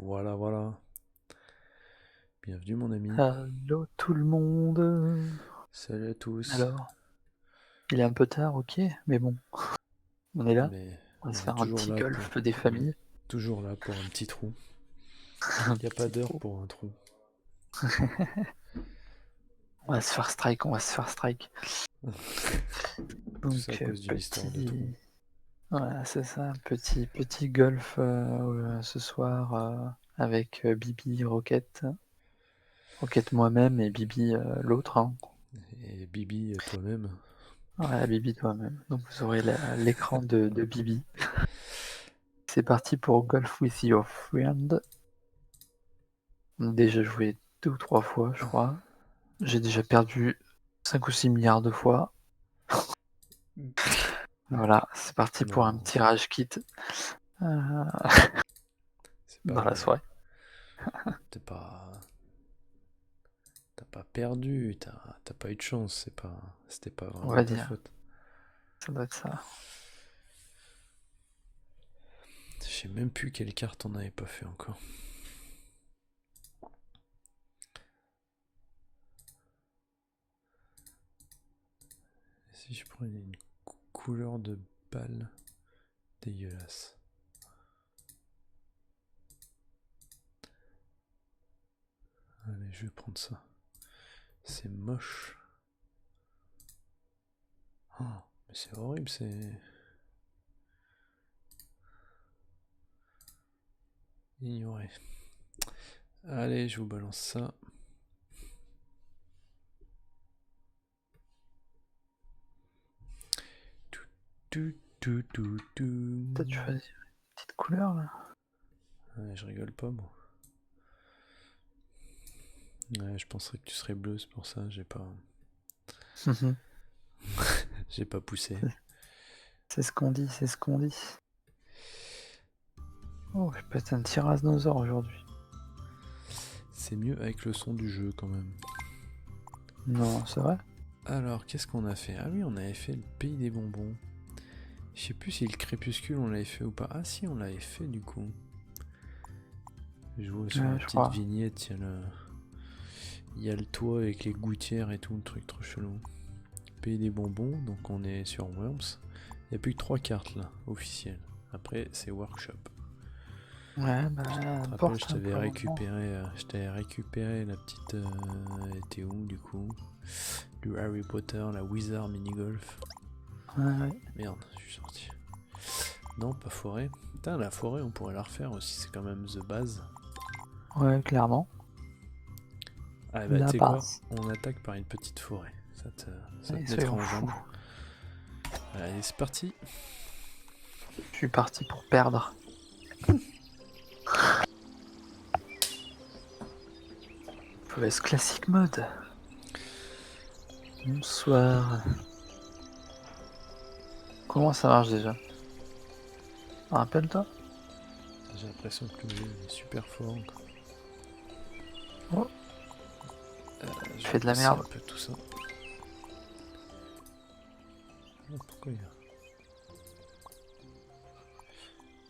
Voilà, voilà. Bienvenue mon ami. Allô tout le monde. Salut à tous. Alors, il est un peu tard, ok, mais bon, on est là. Mais On va se on est faire un toujours petit là pour. golf des On est familles. toujours là pour un petit trou. Un Il n'y a pas petit d'heure trou. pour un trou. On va se faire strike, on va se faire strike. Tout ça à Donc, cause d'une histoire de trou. voilà, c'est ça, petit golf ce soir avec Bibi Rocket. Rocket moi-même et Bibi l'autre, hein. Et Bibi, toi-même. Voilà, Bibi toi-même. Donc vous aurez l'écran de Bibi. C'est parti pour Golf with your friend. On a déjà joué 2 ou 3 fois, je crois. J'ai déjà perdu 5 ou 6 milliards de fois. Voilà, c'est parti pour un Non, petit rage kit c'est pas dans la vrai. soirée. T'es pas. T'as pas perdu, t'as pas eu de chance, c'était pas On vraiment va ta dire, faute. ça doit être ça. Je sais même plus quelle carte on avait pas fait encore. Si je prenais une couleur de balle dégueulasse. Allez, je vais prendre ça. C'est moche. Oh, mais c'est horrible, c'est ignoré. Allez, je vous balance ça. Toi, tu choisis une petite couleur là. Ouais, je rigole pas, moi. Ouais, je penserais que tu serais bleu, c'est pour ça, j'ai pas poussé. C'est ce qu'on dit, c'est ce qu'on dit. Oh, je peux être un tyrannosaure aujourd'hui. C'est mieux avec le son du jeu quand même. Non, c'est vrai? Alors, qu'est-ce qu'on a fait? Ah oui, on avait fait le pays des bonbons. Je sais plus si le crépuscule on l'avait fait ou pas. Ah si, on l'avait fait du coup. Je vois sur la Je petite crois. vignette, il y a le toit avec les gouttières et tout, le truc trop chelou. Pays des bonbons, donc on est sur Worms. Il n'y a plus que 3 cartes là, officielles. Après, c'est Workshop. Ouais, bah, Tu te rappelles, importe hein, pour le moment. je t'avais récupéré la petite. Elle était où du coup? Du Harry Potter, la Wizard Mini Golf. Ouais, ouais. Merde, je suis sorti. Non, pas forêt. Putain, la forêt, on pourrait la refaire aussi, c'est quand même the base. Ouais, clairement. Ah bah, tu La sais quoi? base. On attaque par une petite forêt. Ça Allez, te mettra soyons en fous. jambe. Allez, c'est parti. Je suis parti pour perdre. Mauvaise classique mode. Bonsoir. Comment ça marche déjà? Rappelle-toi. J'ai l'impression que le jeu est super fort encore. Oh, Je tu vais fais de la baisser un merde. peu tout ça. Oh, pourquoi il y a...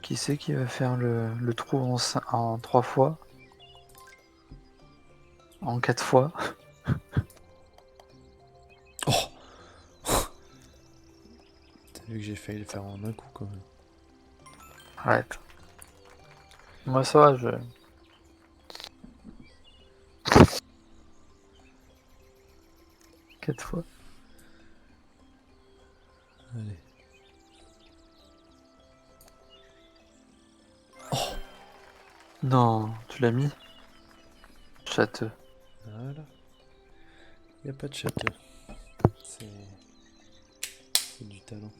Qui c'est qui va faire le trou en 3 fois? En 4 fois? Oh! T'as vu que j'ai failli le faire en un coup quand même. Arrête. Moi ça va, je... 4 fois. Allez. Non, tu l'as mis? Châteux. Voilà. Il n'y a pas de château. C'est... C'est du talent.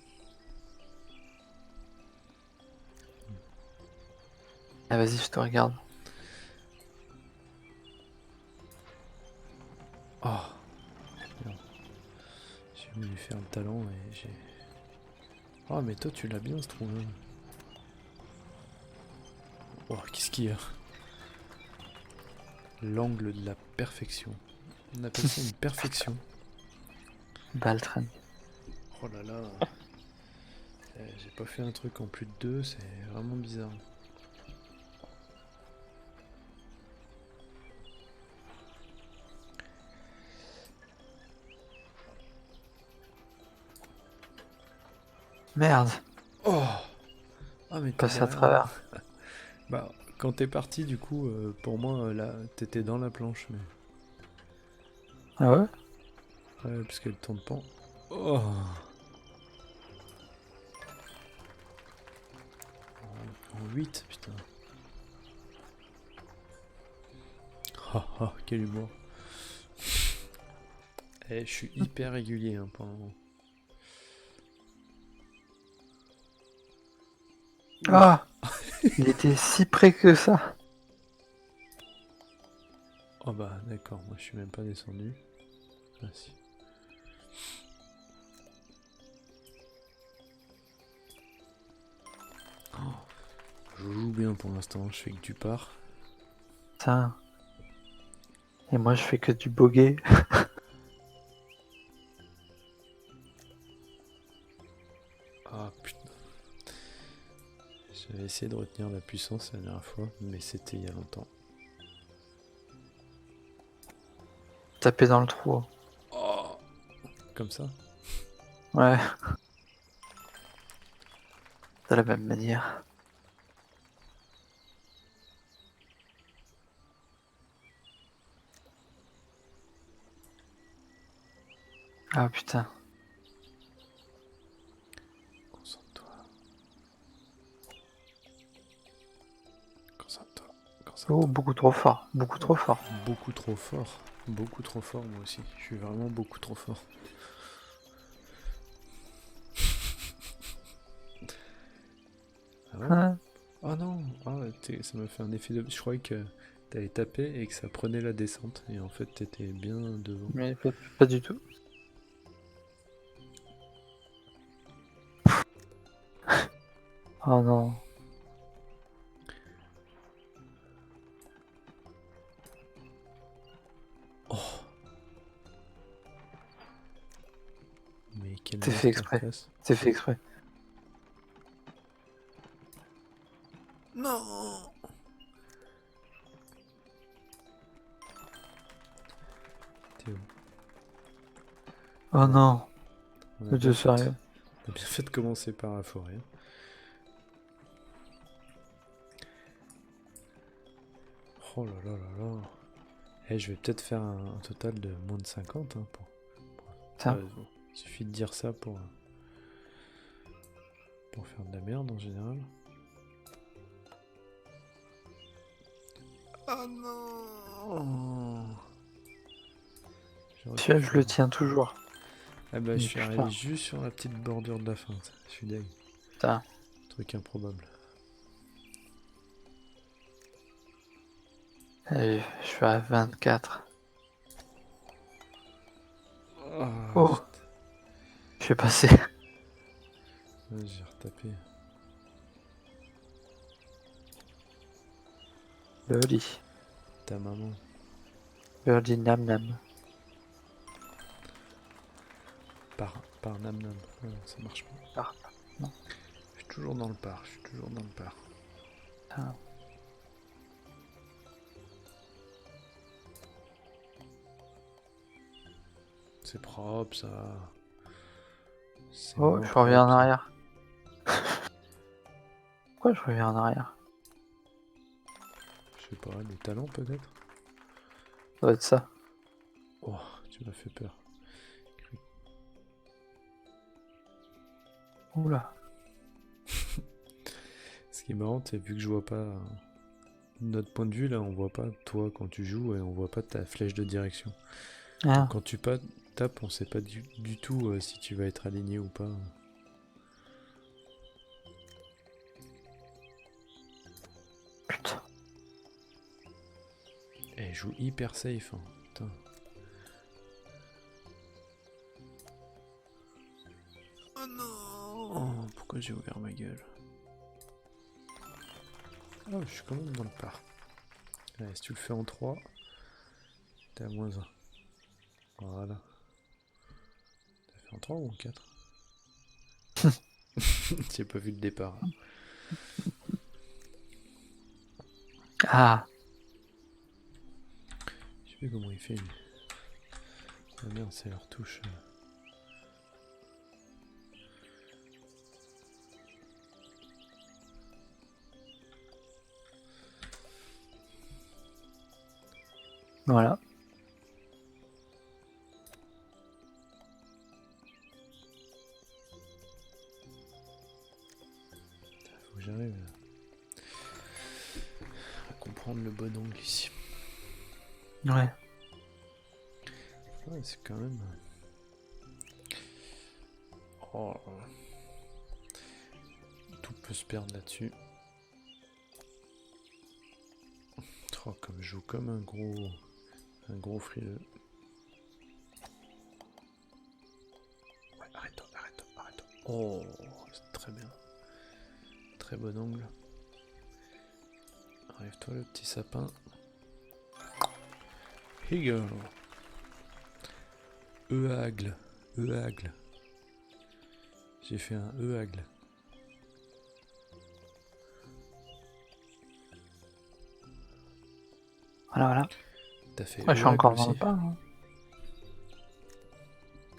Ah vas-y, je te regarde. Oh! Merde. J'ai voulu faire le talent et j'ai... Oh, mais toi, tu l'as bien ce trou-là. Oh, qu'est-ce qu'il y a? L'angle de la perfection. On appelle ça une perfection. Baltren. Oh là là. J'ai pas fait un truc en plus de 2, c'est vraiment bizarre. Merde, Oh. Ah mais t'es passe à derrière moi. travers. Bah quand t'es parti du coup, pour moi là t'étais dans la planche mais... Ah ouais? Ouais parce qu'elle tourne pas. Oh. En 8 putain. Ah ah quel humour. Eh je suis hyper régulier hein, pour le moment. Ouah. Ah! Il était si près que ça. Oh bah d'accord, moi je suis même pas descendu. Ah si. Oh, je joue bien pour l'instant, je fais que du par. Putain. Et moi, je fais que du bogey. Ah putain. J'avais essayé de retenir la puissance la dernière fois, mais c'était il y a longtemps. Taper dans le trou. Oh. Comme ça. Ouais, de la même manière. Ah putain. Concentre-toi. Concentre-toi. Oh, Concentre-toi. beaucoup trop fort. Beaucoup trop fort. Beaucoup trop fort. Beaucoup trop fort moi aussi. Je suis vraiment beaucoup trop fort. Ah ouais? Hein. Oh non! Ah, ça m'a fait un effet de... Je croyais que t'avais tapé et que ça prenait la descente. Et en fait t'étais bien devant. Mais pas du tout. Oh non. Oh! Mais quelle C'est fait exprès. masterclass. C'est fait exprès. Non! T'es où? Oh Bon, non. on a Mais bien de fait de... sérieux. on a bien fait de commencer par la forêt. Oh là là là là. Eh, je vais peut-être faire un total de moins de 50 hein, Putain. bon, il suffit de dire ça pour faire de la merde en général. Oh non! J'aurais pu Celui-là, je faire... le tiens toujours. Ah bah je Mais suis arrivé putain. juste sur la petite bordure de la fin. Je suis deg. Putain. Truc improbable. Allez, je suis à 24. Ah, Oh, je vais passer. j'ai retapé. Birdie. Ta maman. Birdie nam nam. Par Nam Nam. Ouais, ça marche pas. Ah, non. Je suis toujours dans le par. Je suis toujours dans le par. Putain. C'est propre ça. C'est Oh, moins je reviens en propre ça. arrière. Pourquoi je reviens en arrière? Je sais pas, le talent peut-être. Ça doit être ça. Oh, tu m'as fait peur. Oula. Ce qui est marrant, c'est vu que je vois pas notre point de vue là, on voit pas toi quand tu joues et on voit pas ta flèche de direction. Donc Ah, quand tu tapes, on sait pas du tout si tu vas être aligné ou pas. putain. Et je joue hyper safe. Hein. Putain. Oh non! Oh, pourquoi j'ai ouvert ma gueule? Oh, je suis quand même dans le par. Allez, si tu le fais en 3, t'es à -1. Voilà. T'as fait en 3 ou en 4? J'ai pas vu le départ. Ah, Je sais plus comment il fait lui. Ah merde, c'est leur touche. Voilà. Faut que j'arrive à comprendre le bon angle ici. Ouais. Ouais, c'est quand même... Oh. Tout peut se perdre là-dessus. Oh, comme je joue comme un gros frileux. Ouais, arrête-toi. Oh, c'est très bien. Très bon angle. Arrive-toi le petit sapin. Here you go. E-agle. J'ai fait un E-agle. Voilà. T'as fait Ouais, je suis E-agle encore dans le aussi? pas.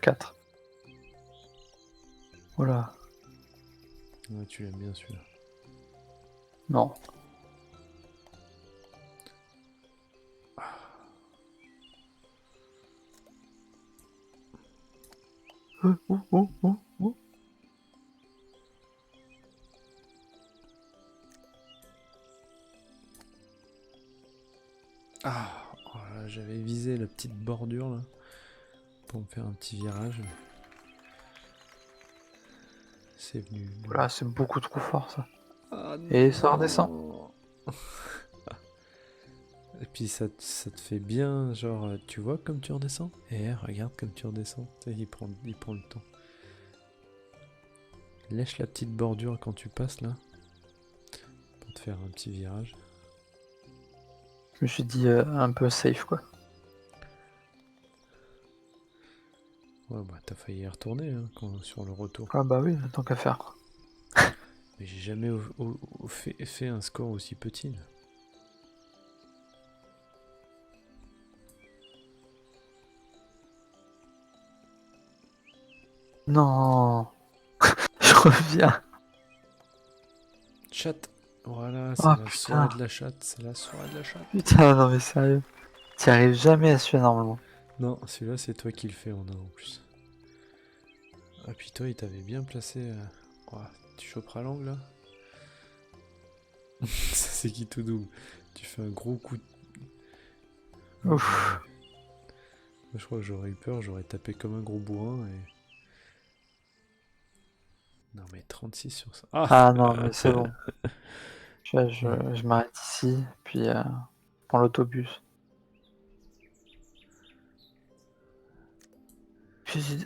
4. Voilà. Ouais, tu l'aimes bien celui-là. Non. Oh. Ah, oh là, j'avais visé la petite bordure là pour me faire un petit virage. C'est venu. Voilà, c'est beaucoup trop fort ça. Ah Et ça redescend. non. Et puis ça te fait bien, genre, tu vois comme tu redescends? Et regarde comme tu redescends. Tu sais, il prend le temps. Lèche la petite bordure quand tu passes là, pour te faire un petit virage. Je me suis dit un peu safe quoi. Ouais, bah t'as failli y retourner hein, sur le retour. Ah bah oui, tant qu'à faire. Mais j'ai jamais fait un score aussi petit là. Non. Je reviens. Chatte. Voilà, c'est Oh la soirée putain. de la chatte. C'est la soirée de la chatte. Putain, non mais sérieux. T'y arrives jamais à celui-là normalement. Non, celui-là, c'est toi qui le fais en un en plus. Ah, puis toi, il t'avait bien placé. Oh, tu choperas l'angle là. Ça, c'est qui tout double. Tu fais un gros coup de... Ah, Ouf. je crois que j'aurais eu peur, j'aurais tapé comme un gros bourrin et... Non mais 36 sur ça. Ah. Ah non mais c'est bon. Je m'arrête ici, puis je prends l'autobus.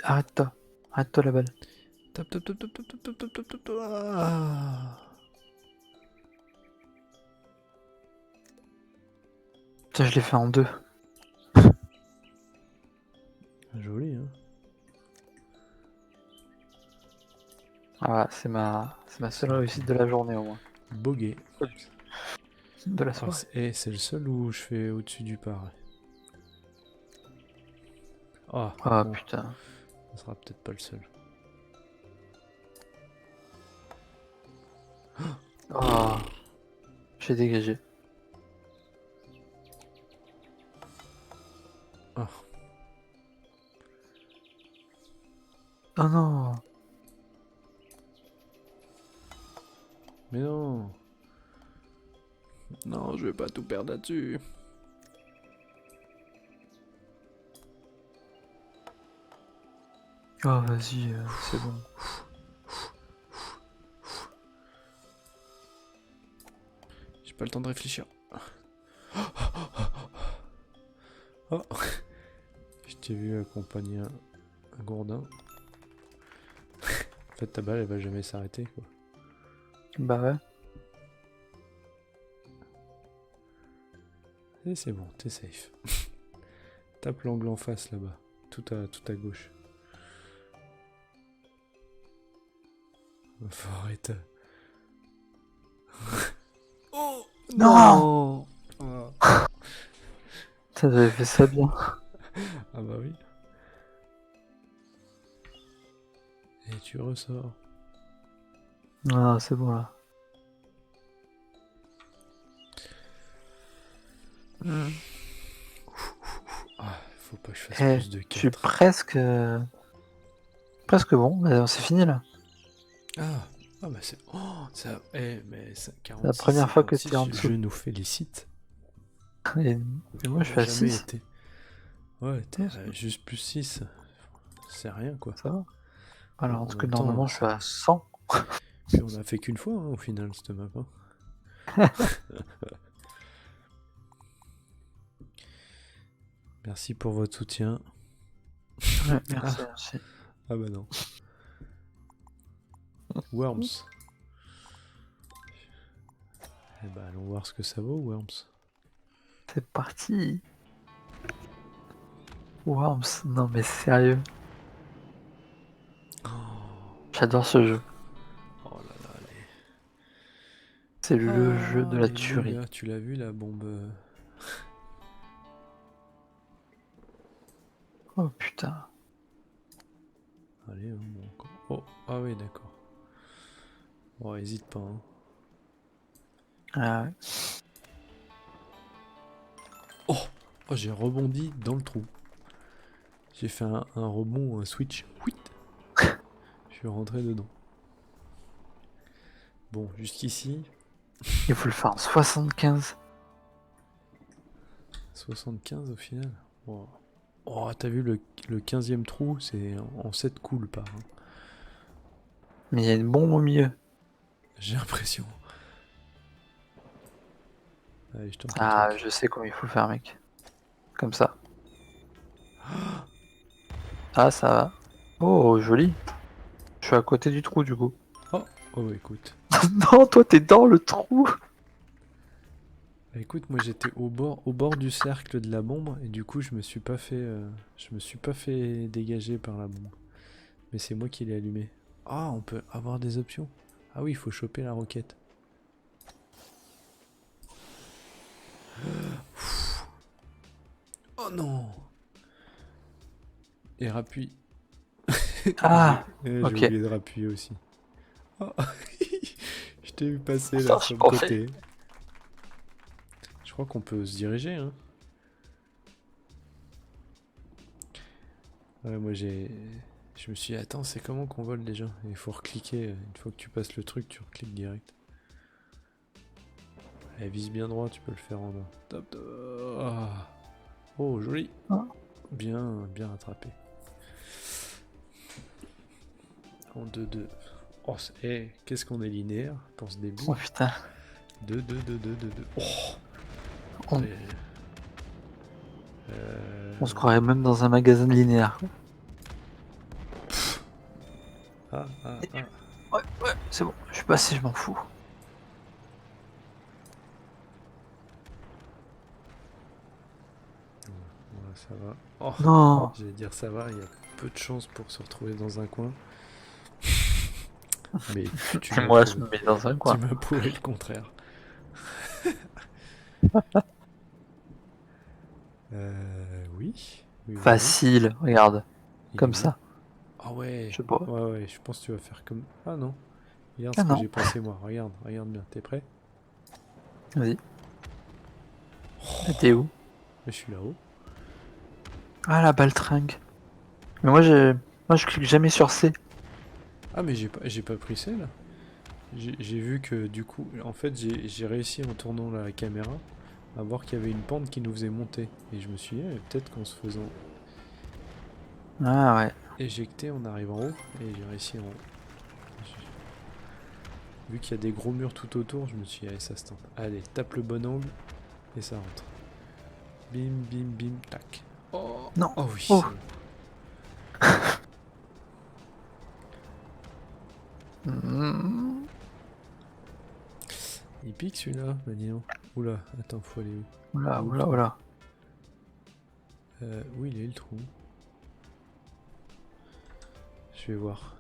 Arrête-toi. Arrête-toi la balle. Top. Ah. Putain, je l'ai fait en 2. Joli, hein. Ah, c'est ma seule réussite de la journée au moins. Bogué. De la Oh, soirée. c'est le seul où je fais au-dessus du par. Ah, Ah bon, putain. ça sera peut-être pas le seul. Oh, j'ai dégagé. Ah, Oh non. mais non. Non, je vais pas tout perdre là-dessus. Oh vas-y, c'est bon. J'ai pas le temps de réfléchir. Oh. Je t'ai vu accompagner un gourdin. En fait, ta balle, elle va jamais s'arrêter, quoi. Bah ouais. Et c'est bon, t'es safe. Tape l'angle en face, là-bas. Tout à gauche. Faut arrêter. Oh Non. non. T'avais fait ça bien. Ah bah oui. Et tu ressors. Ah c'est bon là. pas que je fasse Eh, plus de je suis 4. presque... presque bon, mais c'est fini là. Ah, ah bah c'est... Oh, ça... mais C'est la 46, première fois que t'es en 56, dessous. je nous félicite. Et moi On je n'a suis à jamais 6. été... Ouais, t'es à juste plus 6. C'est rien, quoi. Ça va. Alors, en En tout cas, même temps, normalement, je suis à 100. puis on a fait qu'une fois, hein, au final, cette map. Hein. Merci pour votre soutien. Ouais, merci, merci. Ah bah non. Worms. Eh bah allons voir ce que ça vaut, Worms. C'est parti. Worms, non mais sérieux. J'adore ce jeu. Oh là là, les... C'est le jeu de la les tuerie. dégâts, tu l'as vu la bombe Oh putain. Allez, hein, bon, encore. Oh, ah oui, d'accord. Oh, hésite pas. Hein. Ah ouais. Oh, oh j'ai rebondi dans le trou. J'ai fait un rebond, un switch. Oui. Je suis rentré dedans. Bon, jusqu'ici, Il faut le faire en 75. 75 au final. Wow. Oh, t'as vu le 15e trou, c'est en 7 coups le part. Hein. Mais il y a une bombe au milieu. J'ai l'impression. Allez, je tente un Ah, truc. je sais comment il faut faire, mec. Comme ça. Ah, ça va. Oh, joli. Je suis à côté du trou, du coup. Oh, oh écoute. Non, toi, t'es dans le trou. Écoute, moi j'étais au bord du cercle de la bombe et du coup je me suis pas fait dégager par la bombe. Mais c'est moi qui l'ai allumé. Ah, on peut avoir des options. Ah oui, il faut choper la roquette. Oh non. Et rappuie. Ah, J'ai ok. oublié de rappuyer aussi. Oh. Je t'ai vu passer là Attends, sur j'ai le pas côté. Je crois qu'on peut se diriger. Hein. Ouais, moi j'ai... Je me suis dit, attends, c'est comment qu'on vole déjà? Il faut recliquer. Une fois que tu passes le truc, tu recliques direct. Elle vise bien droit, tu peux le faire en bas. Top, top. Ah. Oh, joli. Ah. Bien, bien rattrapé. En 2-2. Oh, qu'est-ce qu'on est linéaire pour ce début? Oh putain. 2-2-2-2-2-2. Oh. On, Allez. on se croirait même dans un magasin linéaire. Ah, ah, ah. Ouais, ouais, c'est bon. Je suis passé, je m'en fous. Voilà, ça va. Oh, Non. j'allais dire ça va, il y a peu de chances pour se retrouver dans un coin. Mais tu m'as Moi, je prouvé, me mets dans un tu coin. m'as prouvé le contraire. Oui. Oui, oui, oui. Facile, regarde. Il est Comme où? ça. Ah ouais. Je sais pas. Ouais, ouais, je pense que tu vas faire comme... Ah non. Regarde Ah ce que non. j'ai passé moi. Regarde, regarde bien. T'es prêt? Vas-y. T'es où? Je suis là-haut. Ah, la baltringue. Mais moi, je clique jamais sur C. Ah mais j'ai pas pris celle. J'ai vu que du coup, en fait, j'ai réussi en tournant la caméra à voir qu'il y avait une pente qui nous faisait monter. Et je me suis dit, peut-être qu'en se faisant Ah ouais. éjecter, on arrive en haut. Et j'ai réussi en haut. Vu qu'il y a des gros murs tout autour, je me suis dit, allez, ça se tente. Allez, tape le bon angle et ça rentre. Bim, bim, bim, tac. Oh, Non. oh oui. Oh. C'est bon. Mm. Il pique celui-là, bah dis donc. Oula, attends, faut aller où? Oula, Où le oula, trou? oula. Où il est le trou? Je vais voir.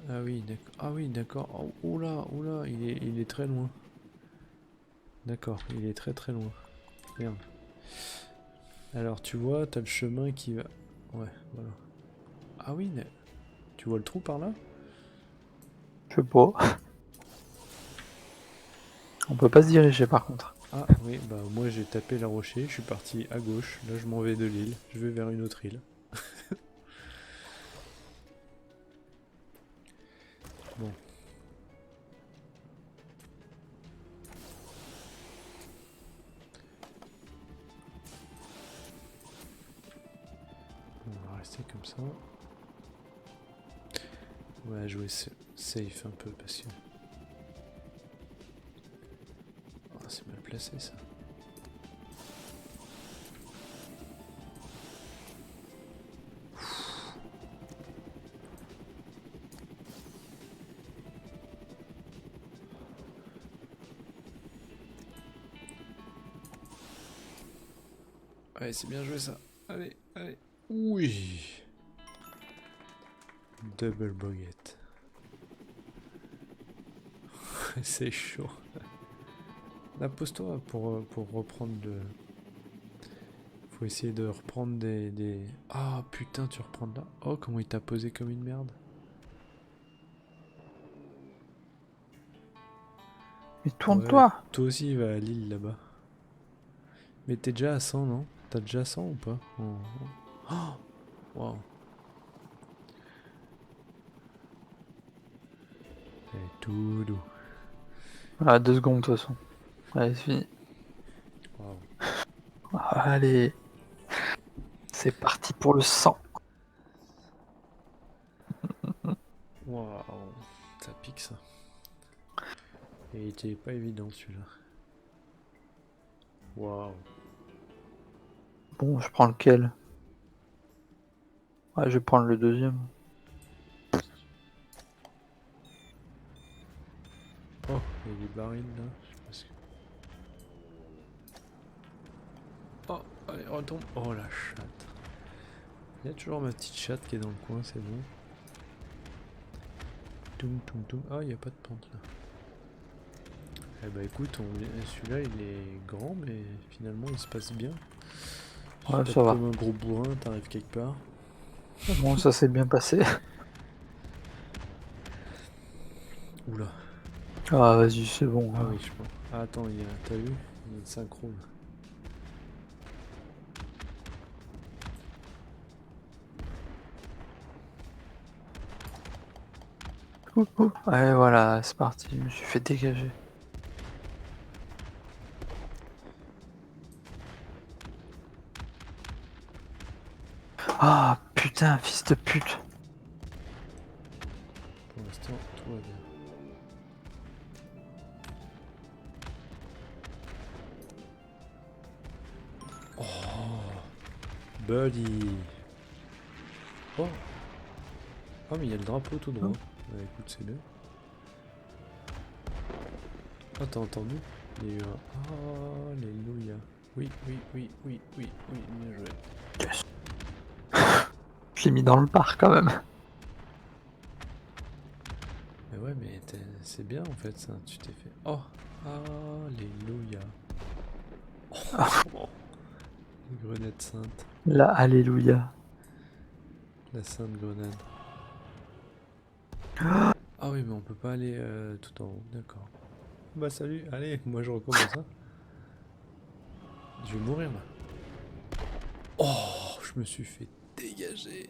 Ah oui, d'accord. Ah oui, d'accord. Oh, oula, oula, il est très loin. D'accord, il est très très loin. Merde. Alors tu vois, t'as le chemin qui va... Ouais, voilà. Ah oui, tu vois le trou par là? Je sais pas. On peut pas se diriger par contre. Ah oui, bah moi j'ai tapé la rocher, je suis parti à gauche. Là je m'en vais de l'île, je vais vers une autre île. Bon. On va rester comme ça. Ouais, jouer safe un peu parce que... Ah, c'est mal placé ça. Allez, c'est bien joué ça. Allez, allez. Oui. Double boguette. C'est chaud. Là, pose-toi pour reprendre le... Faut essayer de reprendre des... Ah putain, tu reprends de là. Oh, comment il t'a posé comme une merde. Mais Ouais, tourne-toi. toi aussi, va à l'île là-bas. Mais t'es déjà à 100, non? T'as déjà 100 ou pas? Oh, wow. Et tout doux. Ah, 2 secondes de toute façon. Allez, c'est fini. Wow. Allez. C'est parti pour le 100. Waouh. Ça pique ça. Et il était pas évident celui-là. Waouh. Bon, je prends lequel? Ouais, je vais prendre le deuxième. Oh, il y a des barils là. Je sais pas ce que... Oh, allez, retombe. Oh la chatte. Il y a toujours ma petite chatte qui est dans le coin, c'est bon. Toum toum toum. Ah, il n'y a pas de pente là. Eh bah écoute, celui-là il est grand, mais finalement il se passe bien. Ouais, Tu ça tapes va. comme un gros bourrin, t'arrives quelque part. Bon, ça s'est bien passé. Oula. Ah, vas-y, c'est bon. Ah oui, je pense. Ah attends, t'as vu? Il y a une synchrone. Ouais, voilà, c'est parti. Je me suis fait dégager. Ah, putain, fils de pute. Pour l'instant, tout va bien. Buddy. Oh. Ah mais il y a le drapeau tout droit. Bah écoute, c'est bien. Ah t'as entendu? Il y a eu un... Alléluia. Oui, oui, oui, oui, oui, oui, bien joué. Je l'ai mis dans le parc quand même. Mais ouais, mais c'est bien en fait ça, tu t'es fait... Oh. Alléluia. Oh. Grenade sainte. La Alléluia. La sainte grenade. Ah oui, mais on peut pas aller tout en haut, d'accord. Bah salut, allez, moi je recommence ça. Je vais mourir là. Oh, je me suis fait dégager.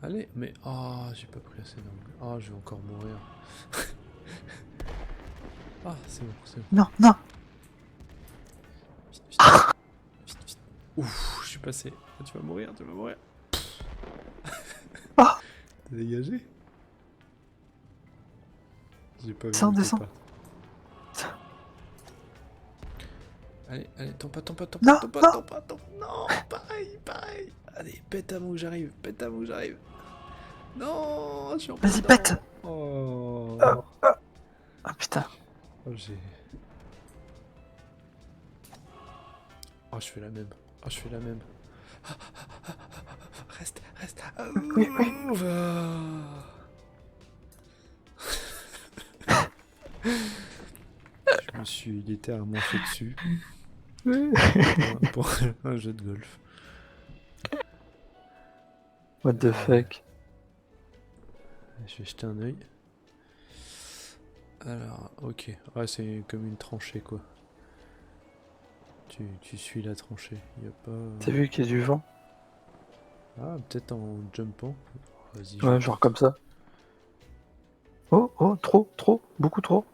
Allez, mais... Ah, j'ai pas pris assez d'angle. Ah, je vais encore mourir. Ah, c'est bon, c'est bon. Non, non. Vite, vite. Vite, vite. Ouf, je suis passé. Ah, tu vas mourir, tu vas mourir. Ah, T'es dégagé? J'ai pas vu descends, où t'es descends. parti. Allez, allez, tombe pas, tombe pas, tombe Non, pas, tombe pas, non. tombe pas, tombe pas. Non, pareil, pareil. Allez, pète à moi où j'arrive, pète à moi où j'arrive. Non, je suis en plein Vas-y, dedans. pète. Oh, Ah, putain. oh j'ai... Oh, je fais la même. Oh, je fais la même. Reste, reste. Oui, oui. Je me suis littéralement fait dessus Oui. pour un jeu de golf. What the fuck? Je vais jeter un œil. Alors, ok. Ouais, c'est comme une tranchée, quoi. Tu suis la tranchée. Y a pas... T'as vu qu'il y a du vent? Ah, peut-être en jumpant. Vas-y, je Ouais, genre tente. comme ça. Oh, oh, trop, beaucoup trop.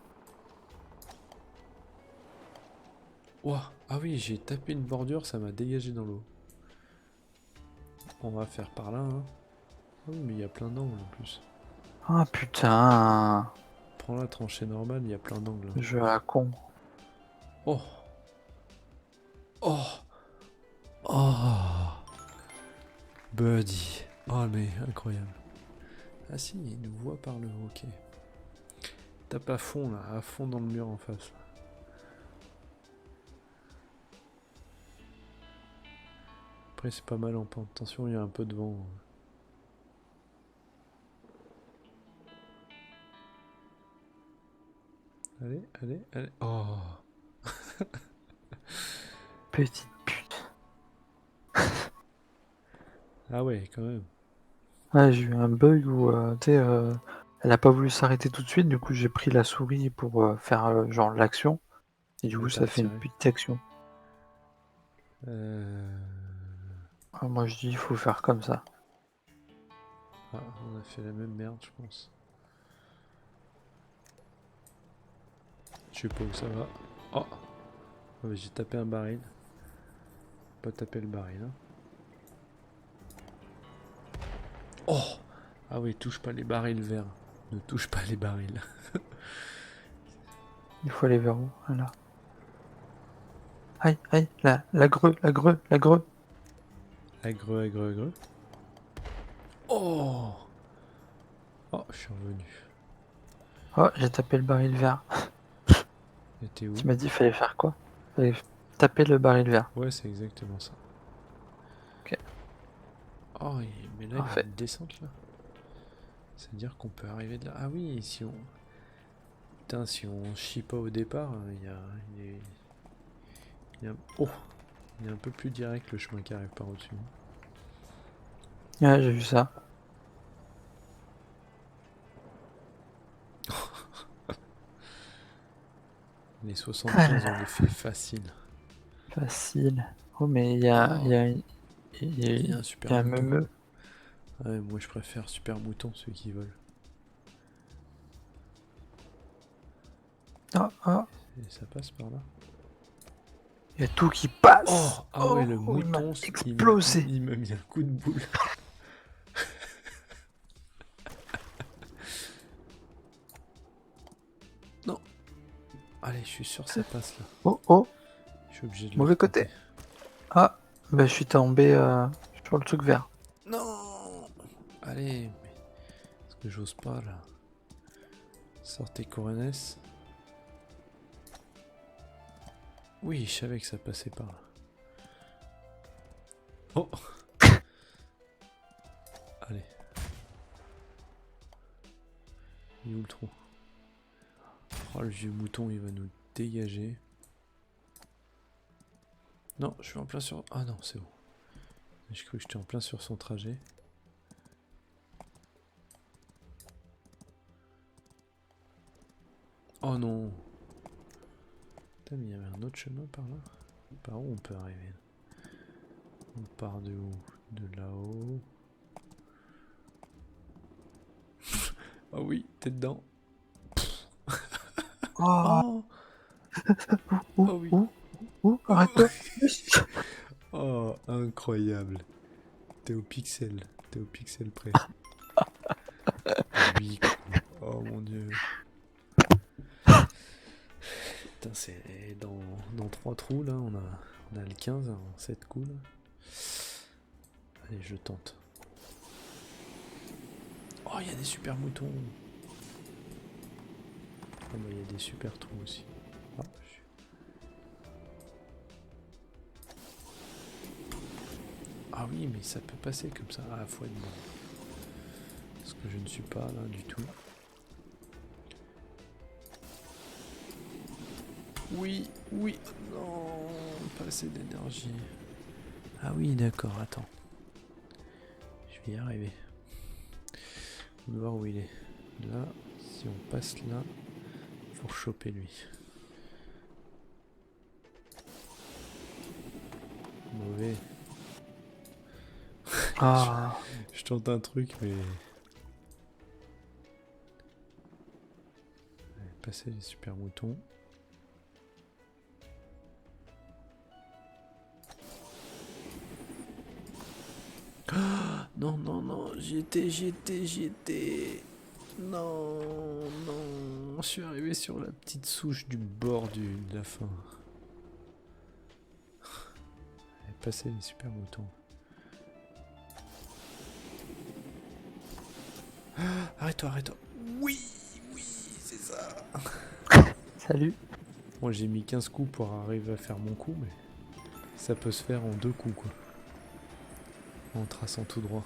Ouah. Ah oui, j'ai tapé une bordure, ça m'a dégagé dans l'eau. On va faire par là, hein. Ah oui, mais il y a plein d'angles en plus. Ah putain, Prends la tranchée normale, il y a plein d'angles. jeu à la con. Oh. Oh. Oh. Birdie. Oh, mais incroyable. Ah si, il nous voit par le haut, ok. Tape à fond là, à fond dans le mur en face. Après c'est pas mal en pente. Attention, il y a un peu de vent. Allez, allez, allez. Oh. Petite pute. Ah ouais, quand même. Ouais, j'ai eu un bug où, tu sais, elle a pas voulu s'arrêter tout de suite, du coup j'ai pris la souris pour faire genre l'action, et du Et coup t'as ça fait une retiré. petite action. Euh... Ah, moi je dis il faut faire comme ça. Ah, on a fait la même merde, je pense. Je sais pas où ça va. Oh, ouais, j'ai tapé un baril. Pas taper le baril. Hein. Oh. Ah oui, touche pas les barils verts. Ne touche pas les barils. Il faut aller vers où? Voilà. Aïe, aïe, la greu, la greu, la greu. Agreux, agreux, agreux. Oh. Oh, je suis revenu. Oh, j'ai tapé le baril vert. Et t'es où? Tu m'as dit il fallait faire quoi? Fallait taper le baril vert. Ouais, c'est exactement ça. Ok, Oh, mais là, il y a parfait. une descente là. C'est-à-dire qu'on peut arriver de là. Ah oui, si on. Putain, si on chie pas au départ, il y a. Oh! Il est un peu plus direct le chemin qui arrive par au-dessus. Ouais, j'ai vu ça. Les Ah là 75, on là, les fait facile. facile. Oh, mais il y a, il Oh! y a, il y a, Il y a il un super y a un mouton. meumeu. Ouais, moi je préfère super mouton, ceux qui volent. Oh, oh, Et ça passe par là. il y a tout qui Oh! passe. Ah ouais, Oh, le il m'a mouton, explosé. il m'a mis un coup de boule. Non! Allez, je suis sûr que ça passe là. Oh, oh, Je suis obligé de le mauvais côté. retenter. Ah, bah je suis tombé sur le truc vert. Non! Allez, mais. Parce que j'ose pas là. Sortez Corones. Oui, je savais que ça passait par là. Oh! Allez. Il est où le trou? Oh, le vieux mouton, il va nous dégager. Non, je suis en plein sur... Ah non, c'est bon. J'ai cru que j'étais en plein sur son trajet. Oh non! Putain, mais il y avait un autre chemin par là. Par où on peut arriver? On part de où? De là-haut. Oh oui, t'es dedans. Oh, Oh! ouh, Oh oui! ouh, ouh, Oh, arrête-toi. oh, incroyable! T'es au pixel près. Oui, oh mon dieu. Putain, c'est dans 3 trous là, on a le 15 en 7 coups là. Allez, je tente. Oh, il y a des super moutons. Ah bah, il y a des super trous aussi. Ah, ah oui, mais ça peut passer comme ça. Ah, faut être bon. Parce que je ne suis pas là du tout. Oui, oui. Non, pas assez d'énergie. Ah oui, d'accord, attends. Je y arriver. On va voir où il est. Là, si on passe là, faut choper lui. Mauvais. Ah, Je tente un truc, mais... Allez, passer les super moutons. Non, non, non, j'y étais. Non, non, je suis arrivé sur la petite souche du bord de la fin. Allez, passer les super moutons. Arrête-toi, arrête-toi. Oui, oui, c'est ça. salut. Moi j'ai mis 15 coups pour arriver à faire mon coup, mais ça peut se faire en 2 coups, quoi. En traçant tout droit.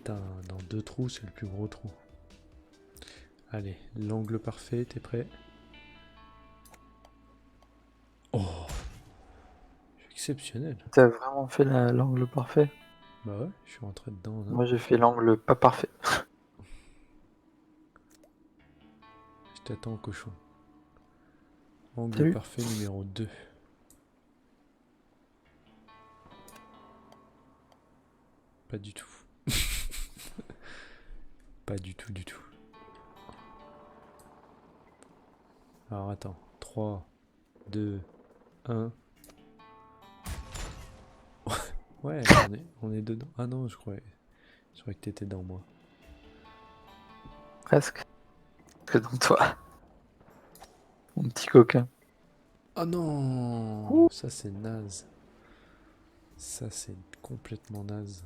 Dans 2 trous, c'est le plus gros trou. Allez, l'angle parfait, t'es prêt? Oh, exceptionnel. T'as vraiment fait l'angle parfait. Bah ouais, je suis rentré dedans là. Moi, j'ai fait l'angle pas parfait. Je t'attends au cochon. Angle Salut. parfait numéro 2. Pas du tout. Pas du tout, du tout. Alors attends. 3, 2, 1. Ouais, on est dedans. Ah non, je croyais que t'étais dans moi. Presque. Que dans toi, mon petit coquin. Oh non, ça c'est naze. Ça c'est complètement naze.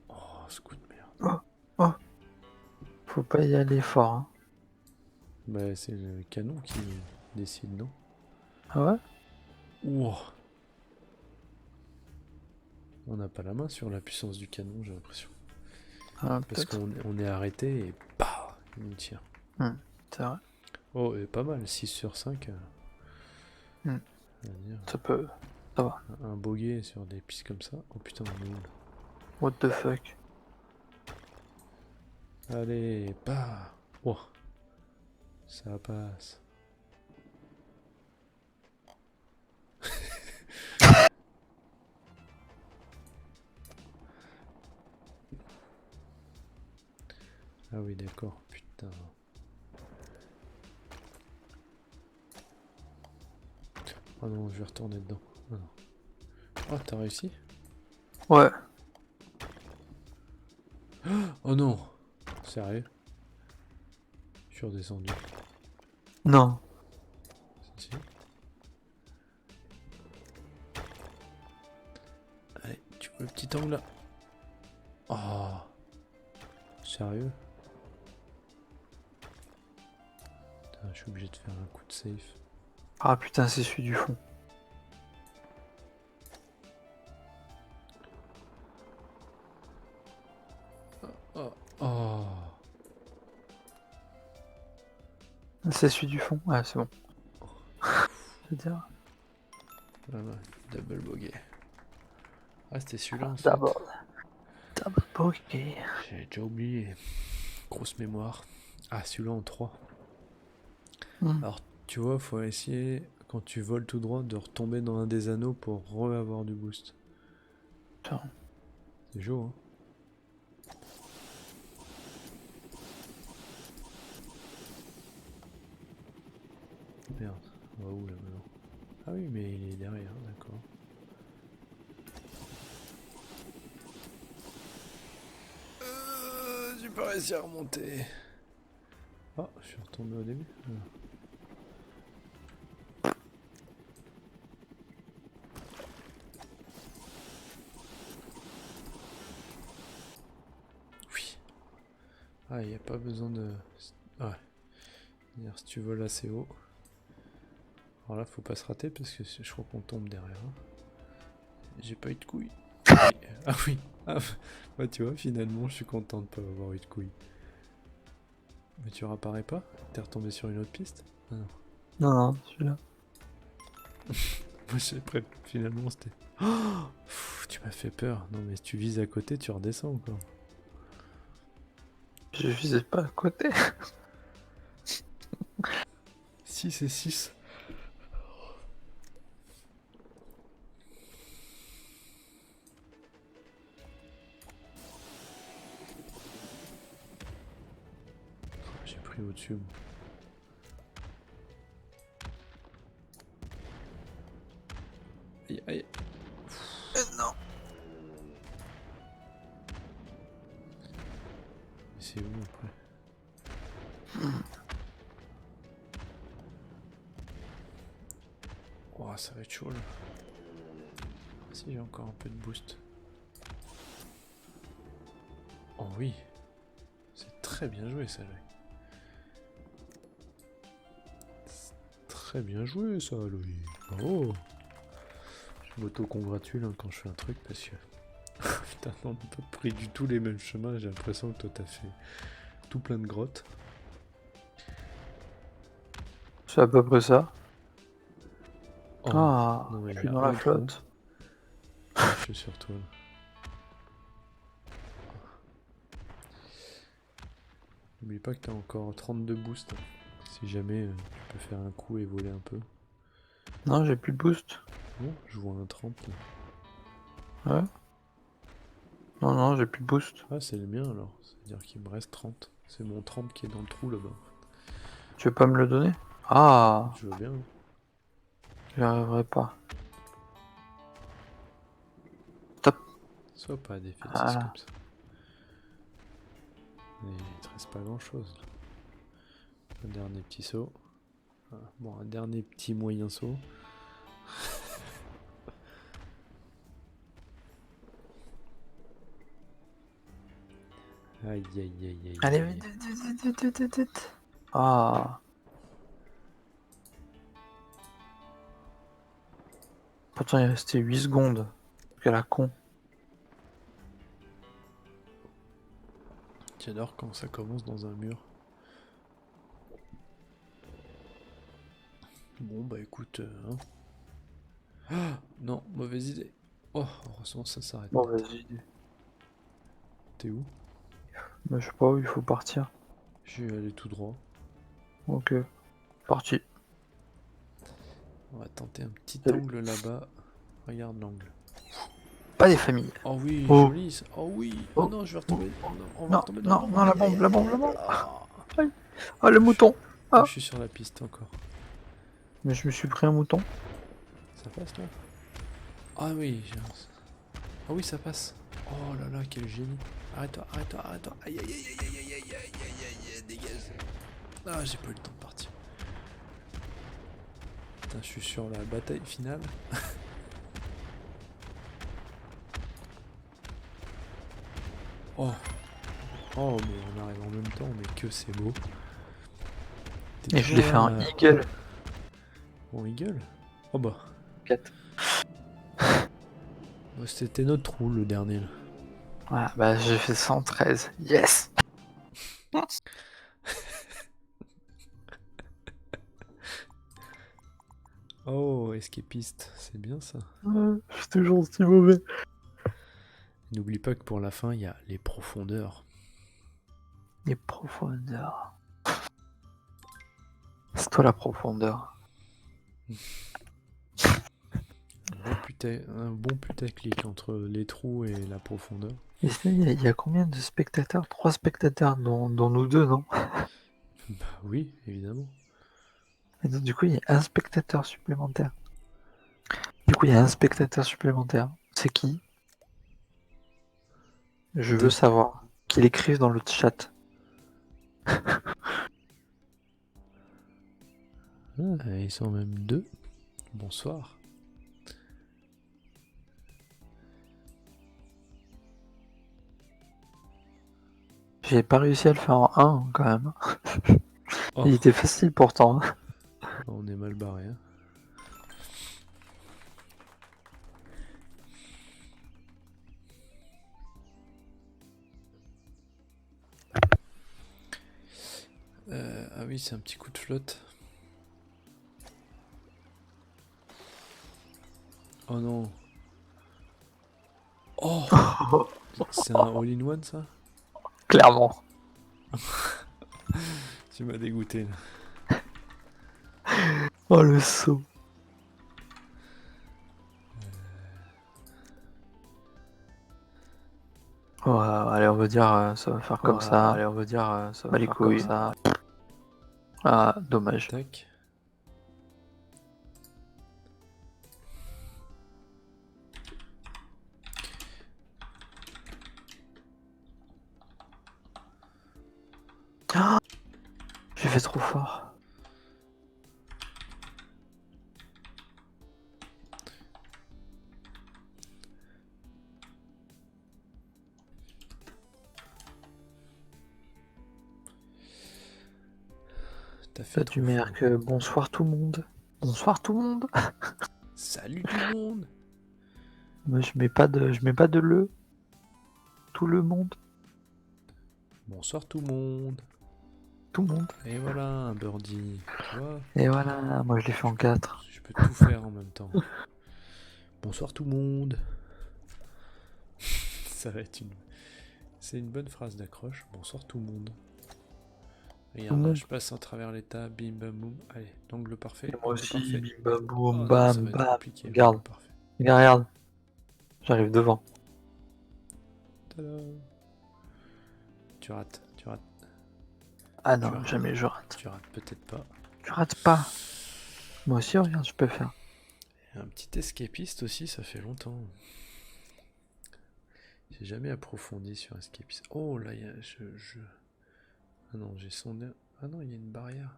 Oh, ce coup de merde. Oh, oh. Faut pas y aller fort, hein. Bah c'est le canon qui décide, non? Ah ouais? Ouah. On n'a pas la main sur la puissance du canon, j'ai l'impression. Ah, Parce peut-être. qu'on est arrêté et bah, il nous tire. C'est vrai. Oh, et pas mal, 6 sur 5. Hmm. On va dire. Ça peut. Ça va. Un bogey sur des pistes comme ça. Oh putain, on est où là? What the fuck? Allez, bah. Oh, ça passe. Ah oui, d'accord, putain. Oh non, je vais retourner dedans. Oh non. Oh, t'as réussi? Ouais. Oh non! Sérieux? Je suis redescendu. Non. Si. Allez, tu vois le petit angle là? Oh! Sérieux? Putain, je suis obligé de faire un coup de safe. Ah putain, c'est celui du fond. Oh! Oh! C'est celui du fond. Ouais, c'est bon. Je veux dire. Voilà, double bogey. Ah, c'était celui-là en fait. Double bogey. J'ai déjà oublié. Grosse mémoire. Ah, celui-là en 3. Alors, tu vois, faut essayer, quand tu voles tout droit, de retomber dans un des anneaux pour re-avoir du boost. Putain. C'est chaud, hein? Merde, on va où là maintenant? Ah oui, mais il est derrière, d'accord. J'ai pas réussi à remonter. Oh, je suis retombé au début. Oui. Ah, il n'y a pas besoin de... Ouais. C'est-à-dire, si tu voles assez haut. Alors là, faut pas se rater parce que je crois qu'on tombe derrière. Hein. J'ai pas eu de couilles. Ah oui. Ah, bah tu vois, finalement, je suis content de pas avoir eu de couilles. Mais tu réapparais pas? T'es retombé sur une autre piste? Ah non. Non, non, celui-là. Moi j'ai prêt. Finalement c'était. Oh pff, tu m'as fait peur. Non mais si tu vises à côté, tu redescends encore. Je visais pas à côté. 6 et 6. J'ai pris au-dessus. Moi. Aïe aïe. Non. Mais c'est où après? Oh, ça va être chaud là. Ah, si j'ai encore un peu de boost. Oh oui. C'est très bien joué ça là. Très bien joué ça Louis. Bravo. Je m'auto-congratule hein, quand je fais un truc parce que. Putain, on n'a pas pris du tout les mêmes chemins. J'ai l'impression que toi t'as fait tout plein de grottes. C'est à peu près ça. Oh, Ah, non mais je il suis y a dans un la trou. flotte. Je suis sur toi. Là. N'oublie pas que t'as encore 32 boosts. Hein. Si jamais tu peux faire un coup et voler un peu. Non, j'ai plus de boost. Bon, je vois un 30 là. Ouais. Non, non, j'ai plus de boost. Ah, c'est le mien alors. C'est-à-dire qu'il me reste 30. C'est mon 30 qui est dans le trou là-bas. Tu veux pas me le donner? Ah, Je veux bien. Hein. j'y arriverai pas. Stop. Sois pas défaitiste Voilà. comme ça. Et il te reste pas grand-chose là. Un dernier petit saut. Ah, bon, un dernier petit moyen saut. Aïe aïe aïe aïe Allez, aïe. vite, vite, vite, vite, vite, vite, vite. Ah. Pourtant, il restait 8 secondes. Quelle la con. J'adore quand ça commence dans un mur. Bon bah écoute, hein. Ah non, mauvaise idée. Oh, heureusement ça s'arrête Bon, net. vas-y. T'es où? Mais je sais pas où il faut partir. Je vais aller tout droit. Ok. Parti. On va tenter un petit Salut. angle là-bas. Regarde l'angle. Pas des familles. Oh oui, Oh. joli. Oh oui. Oh, Oh. non, je vais Oh. retomber. Oh non, on va Non, retomber dans non, l'eau. non, la Aïe, aïe, bombe, la aïe, bombe, aïe, la aïe. bombe. Ah. Aïe. Ah, le mouton. Moi, Ah. je suis sur la piste encore. Mais je me suis pris un mouton. Ça passe là? Ah oui, ah oui, ça passe. Oh là là, quel génie. Arrête-toi, arrête-toi, arrête-toi. Aïe, aïe, aïe, aïe, aïe, aïe, aïe, aïe, aïe, aïe, dégage. Ah, j'ai pas eu le temps de partir. Putain, je suis sur la bataille finale. Oh, oh, mais on arrive en même temps, mais que c'est beau. T'es Et je l'ai toujours fait un là, eagle. Bon, eagle. Oh bah, 4. bah, c'était notre trou le dernier là. Voilà, bah j'ai fait 113. Yes. Oh, escapiste, c'est bien ça. Je suis toujours si mauvais. N'oublie pas que pour la fin, il y a les profondeurs. Les profondeurs. C'est toi la profondeur. Un bon putaclic entre les trous et la profondeur. Et ça, il y a combien de spectateurs? 3 spectateurs, dont nous deux, non? Bah oui, évidemment. Et donc, du coup, il y a un spectateur supplémentaire. C'est qui? Je veux Deux. savoir. Qu'il écrive dans le chat. Ah, ils sont même deux. Bonsoir. J'ai pas réussi à le faire en 1 quand même. Oh, Il était facile pourtant. Hein. on est mal barré. Hein. Ah oui, c'est un petit coup de flotte. Oh non. Oh, c'est un all-in-one ça? Clairement. Tu m'as dégoûté là. Oh le saut. Ouais, allez, on va dire ça va faire comme ça. Allez, on va dire ça va faire comme ça. Ah, dommage. Tac. Ah, j'ai fait trop fort. T'as fait Là, trop tu mets fort. que bonsoir tout le monde. Bonsoir tout le monde. Salut tout le monde. Moi, je mets pas de le. Tout le monde. Bonsoir tout le monde. Tout le monde. Et voilà un birdie. Tu vois, Et voilà, moi je l'ai fait en 4. je peux tout faire en même temps. Bonsoir tout le monde. Ça va être une... C'est une bonne phrase d'accroche. Bonsoir tout le monde. Regarde, là, monde. je passe à travers les tables, bim bam boum. Allez, l'angle parfait. Et moi L'angle aussi, parfait. bim bam Oh boum, non, ça bam va être bam. compliqué. Regarde, L'angle parfait. regarde, regarde. J'arrive devant. Tada. Tu rates, tu rates, Ah Tu non, rates. jamais je rate. tu rates peut-être pas. Tu rates pas. Moi aussi, regarde, je peux faire. Et un petit escapiste aussi, ça fait longtemps. J'ai jamais approfondi sur escapiste. Oh là, Ah non, j'ai sondé... Ah non, il y a une barrière.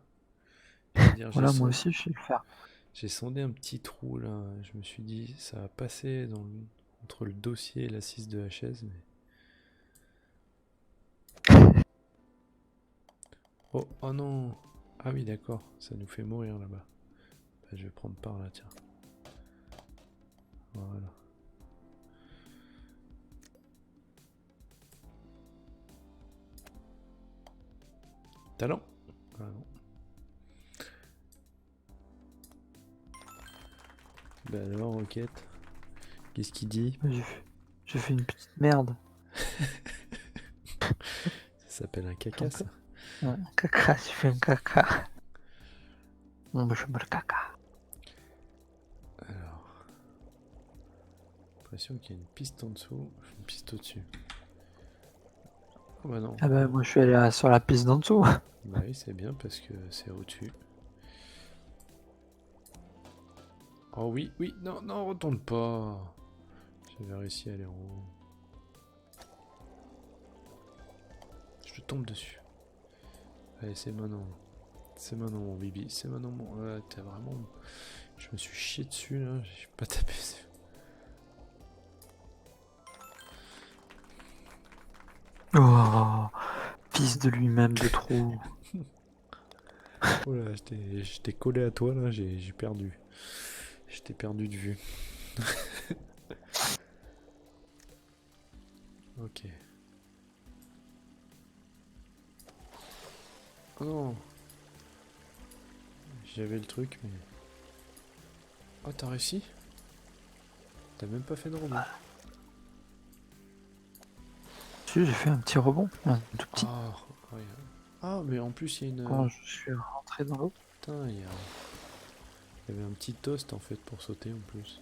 Dire, Voilà, moi aussi, je sais le faire. j'ai sondé un petit trou là. Je me suis dit, ça va passer entre le dossier et l'assise de la chaise. Mais... Oh, oh non. Ah oui, d'accord. Ça nous fait mourir là-bas. Bah, je vais prendre par là, tiens. Voilà. Talent. Ah non. Bah alors, Roquette. Qu'est-ce qu'il dit? J'ai fait une petite merde. Ça s'appelle un caca, ça. Ouais, un caca, j'ai fait un caca. Bon, bah, je fais pas le caca. Alors. J'ai l'impression qu'il y a une piste en dessous, une piste au-dessus. Oh bah non. Ah bah, moi, je suis allé sur la piste d'en dessous. Bah oui, c'est bien parce que c'est au-dessus. Oh oui, oui, non, non, retourne pas. J'avais réussi à aller en haut. Je tombe dessus. Allez, c'est maintenant. C'est maintenant mon bibi. C'est maintenant mon... Ouais, t'as vraiment... Je me suis chié dessus là. J'ai pas tapé dessus. Oh, fils de lui-même de trop. Oh là, j'étais collé à toi là. J'ai perdu. Je t'ai perdu de vue. Ok. Oh non. J'avais le truc, mais... Oh, t'as réussi? T'as même pas fait de rebond. Si, j'ai fait un petit rebond, un tout petit. Ah, ouais. Ah, mais en plus, il y a une... Quand je suis rentré dans l'eau. Putain, il y avait un petit toast en fait pour sauter en plus.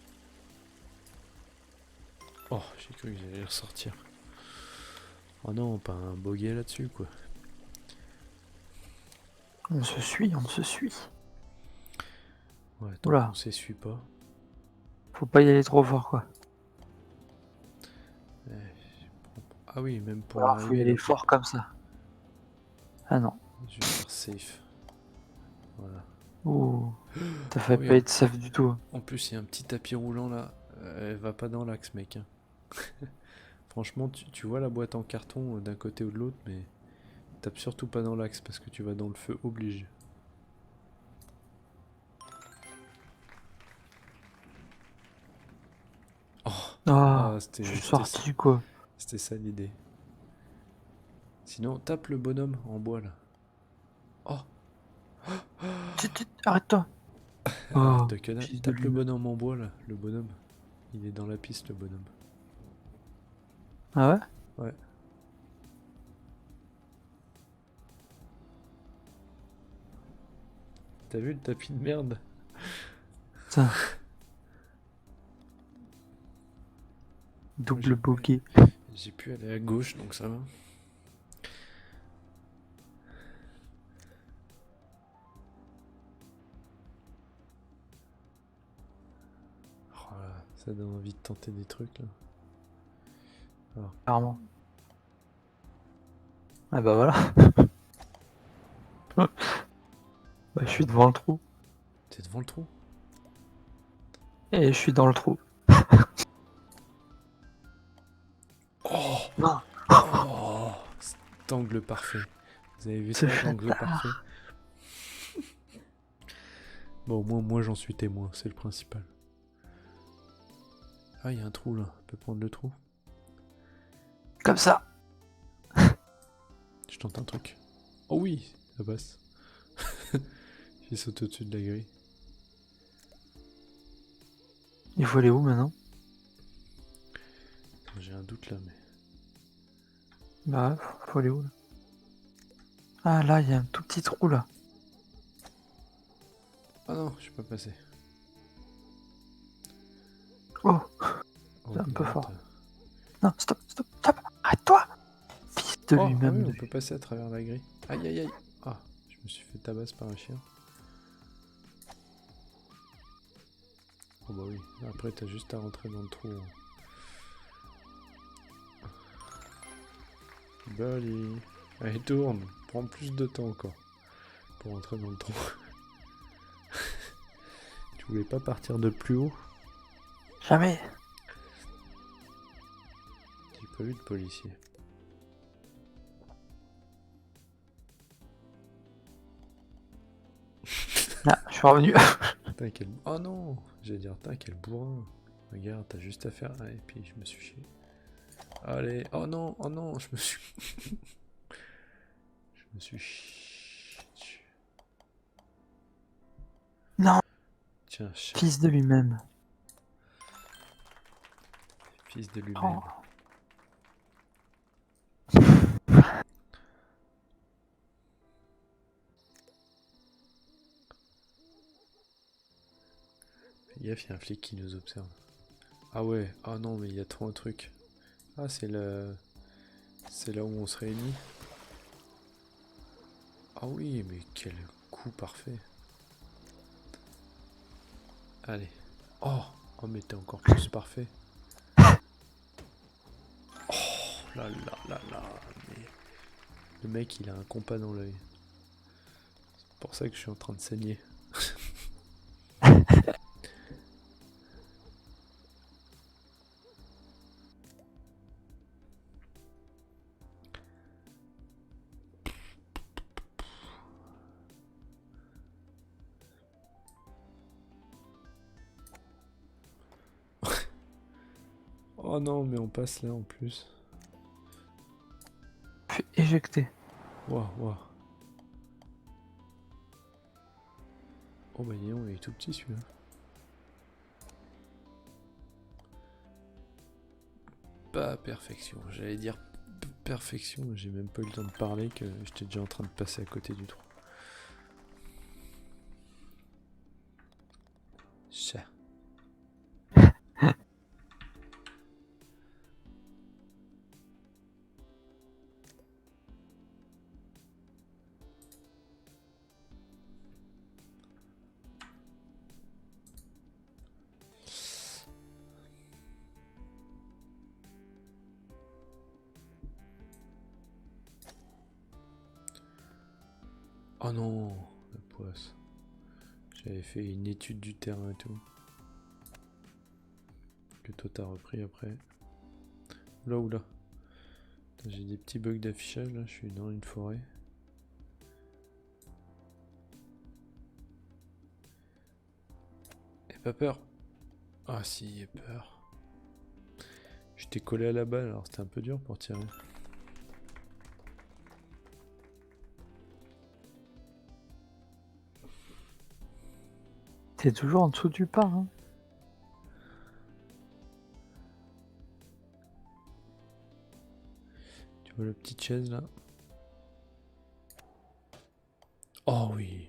Oh, j'ai cru que j'allais ressortir. Oh non, pas un bogey là-dessus quoi. On se suit, on se suit. Ouais, tant Oula. qu'on s'essuie pas. Faut pas y aller trop fort, quoi. Eh, Ah oui, même pour Alors, faut y l'arrivée aller là. fort comme ça. Ah non. Je vais faire safe. Voilà. Ouh. T'as fait oui, pas être safe du tout. En plus, il y a un petit tapis roulant là. Elle va pas dans l'axe, mec. Hein. Franchement, tu vois la boîte en carton d'un côté ou de l'autre, mais tape surtout pas dans l'axe parce que tu vas dans le feu obligé. Ah, je suis sorti, quoi. C'était ça l'idée. Sinon, tape le bonhomme en bois là. Oh, Arrête-toi. Oh, Arrête de conneries. fils de Tape le lui-même. bonhomme en bois là, le bonhomme. Il est dans la piste, le bonhomme. Ah ouais? Ouais. T'as vu le tapis de merde? Putain, Moi, double bogey. j'ai pu aller à gauche, donc ça va. Oh là, ça donne envie de tenter des trucs là. Clairement. Ah bah voilà. Bah je suis devant le trou. T'es devant le trou? Et je suis dans le trou. Oh! Non, Oh! Cet angle parfait. Vous avez vu ce ça, l'angle chatard. parfait? Bon, moi j'en suis témoin, c'est le principal. Ah, il y a un trou là, on peut prendre le trou. Comme ça. Je tente un truc. Oh oui, ça passe. J'ai sauté au-dessus de la grille. Il faut aller où maintenant? J'ai un doute là, mais. Bah ouais, faut aller où là? Ah là, il y a un tout petit trou là. Ah non, je suis pas passé. Oh, Oh, c'est un peu non, fort. Non, stop, stop, stop. Arrête-toi. Fils de Oh, ah lui-même. oui, on peut passer à travers la grille. Aïe aïe aïe. Ah, je me suis fait tabasse par un chien. Oh bah oui, après t'as juste à rentrer dans le trou. Bali. Allez, tourne. Prends plus de temps encore pour rentrer dans le trou. Tu voulais pas partir de plus haut? Jamais. J'ai pas vu de policier. Ah, je suis revenu. Putain, quel... Oh non! J'allais dire, putain, quel bourrin. Regarde, t'as juste à faire... Ah, et puis je me suis chié. Allez, oh non, je me suis... je me suis chié dessus. Non, Tiens, chat, fils de lui-même. fils de lui-même. Oh. Fais gaffe, il y a un flic qui nous observe. Ah ouais, ah non, mais il y a trop un truc. Ah, c'est le... C'est là où on se réunit. Ah oui, mais quel coup parfait. Allez. Oh, oh mais t'es encore plus parfait. Oh là là là là. Mais... Le mec, il a un compas dans l'œil. C'est pour ça que je suis en train de saigner. Oh non, mais on passe là en plus. Je suis éjecté. Waouh, waouh. Oh bah dis donc, il est tout petit celui-là. Pas perfection. J'allais dire perfection, mais j'ai même pas eu le temps de parler que j'étais déjà en train de passer à côté du trou. Chat. Oh non, la poisse. J'avais fait une étude du terrain et tout. Que toi t'as repris après. Oula oula. J'ai des petits bugs d'affichage là, je suis dans une forêt. Aie pas peur. Ah si, aie peur. J'étais collé à la balle alors c'était un peu dur pour tirer. T'es toujours en dessous du pas, hein. vois la petite chaise là? Oh oui.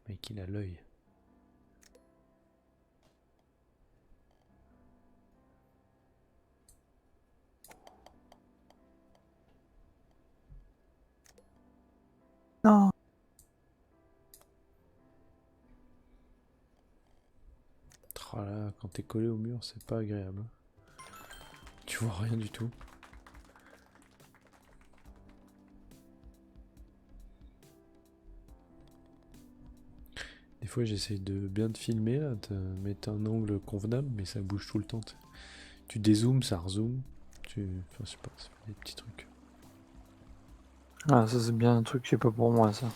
Le mec il a l'œil. Non. Oh là, quand t'es collé au mur, c'est pas agréable. Tu vois rien du tout. Des fois j'essaye de bien te filmer là, de mettre un angle convenable, mais ça bouge tout le temps. Tu dézoomes, ça rezoome. Enfin je sais pas, ça fait des petits trucs. Ah, ça c'est bien un truc qui est pas pour moi, ça.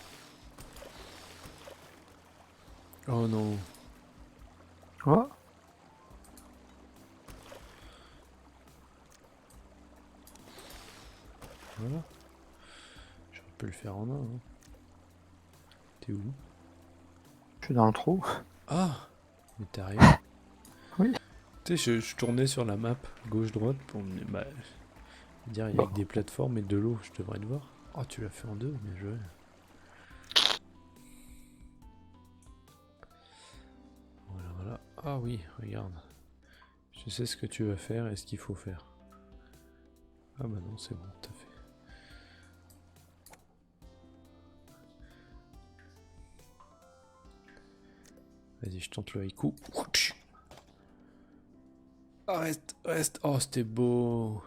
Oh non. Oh, Voilà. J'aurais pu le faire en un. Hein. T'es où? je suis dans le trou. Ah! Mais t'es arrivé. Oui. Tu sais, je tournais sur la map gauche-droite pour me dire il y a Bon. que des plateformes et de l'eau, je devrais te voir. Oh, tu l'as fait en deux, bien joué. Voilà, voilà. Ah oui, regarde. Je sais ce que tu vas faire et ce qu'il faut faire. Ah bah non, c'est bon, t'as fait. Vas-y, je tente le haïku. Ah, reste, reste. Oh, c'était beau.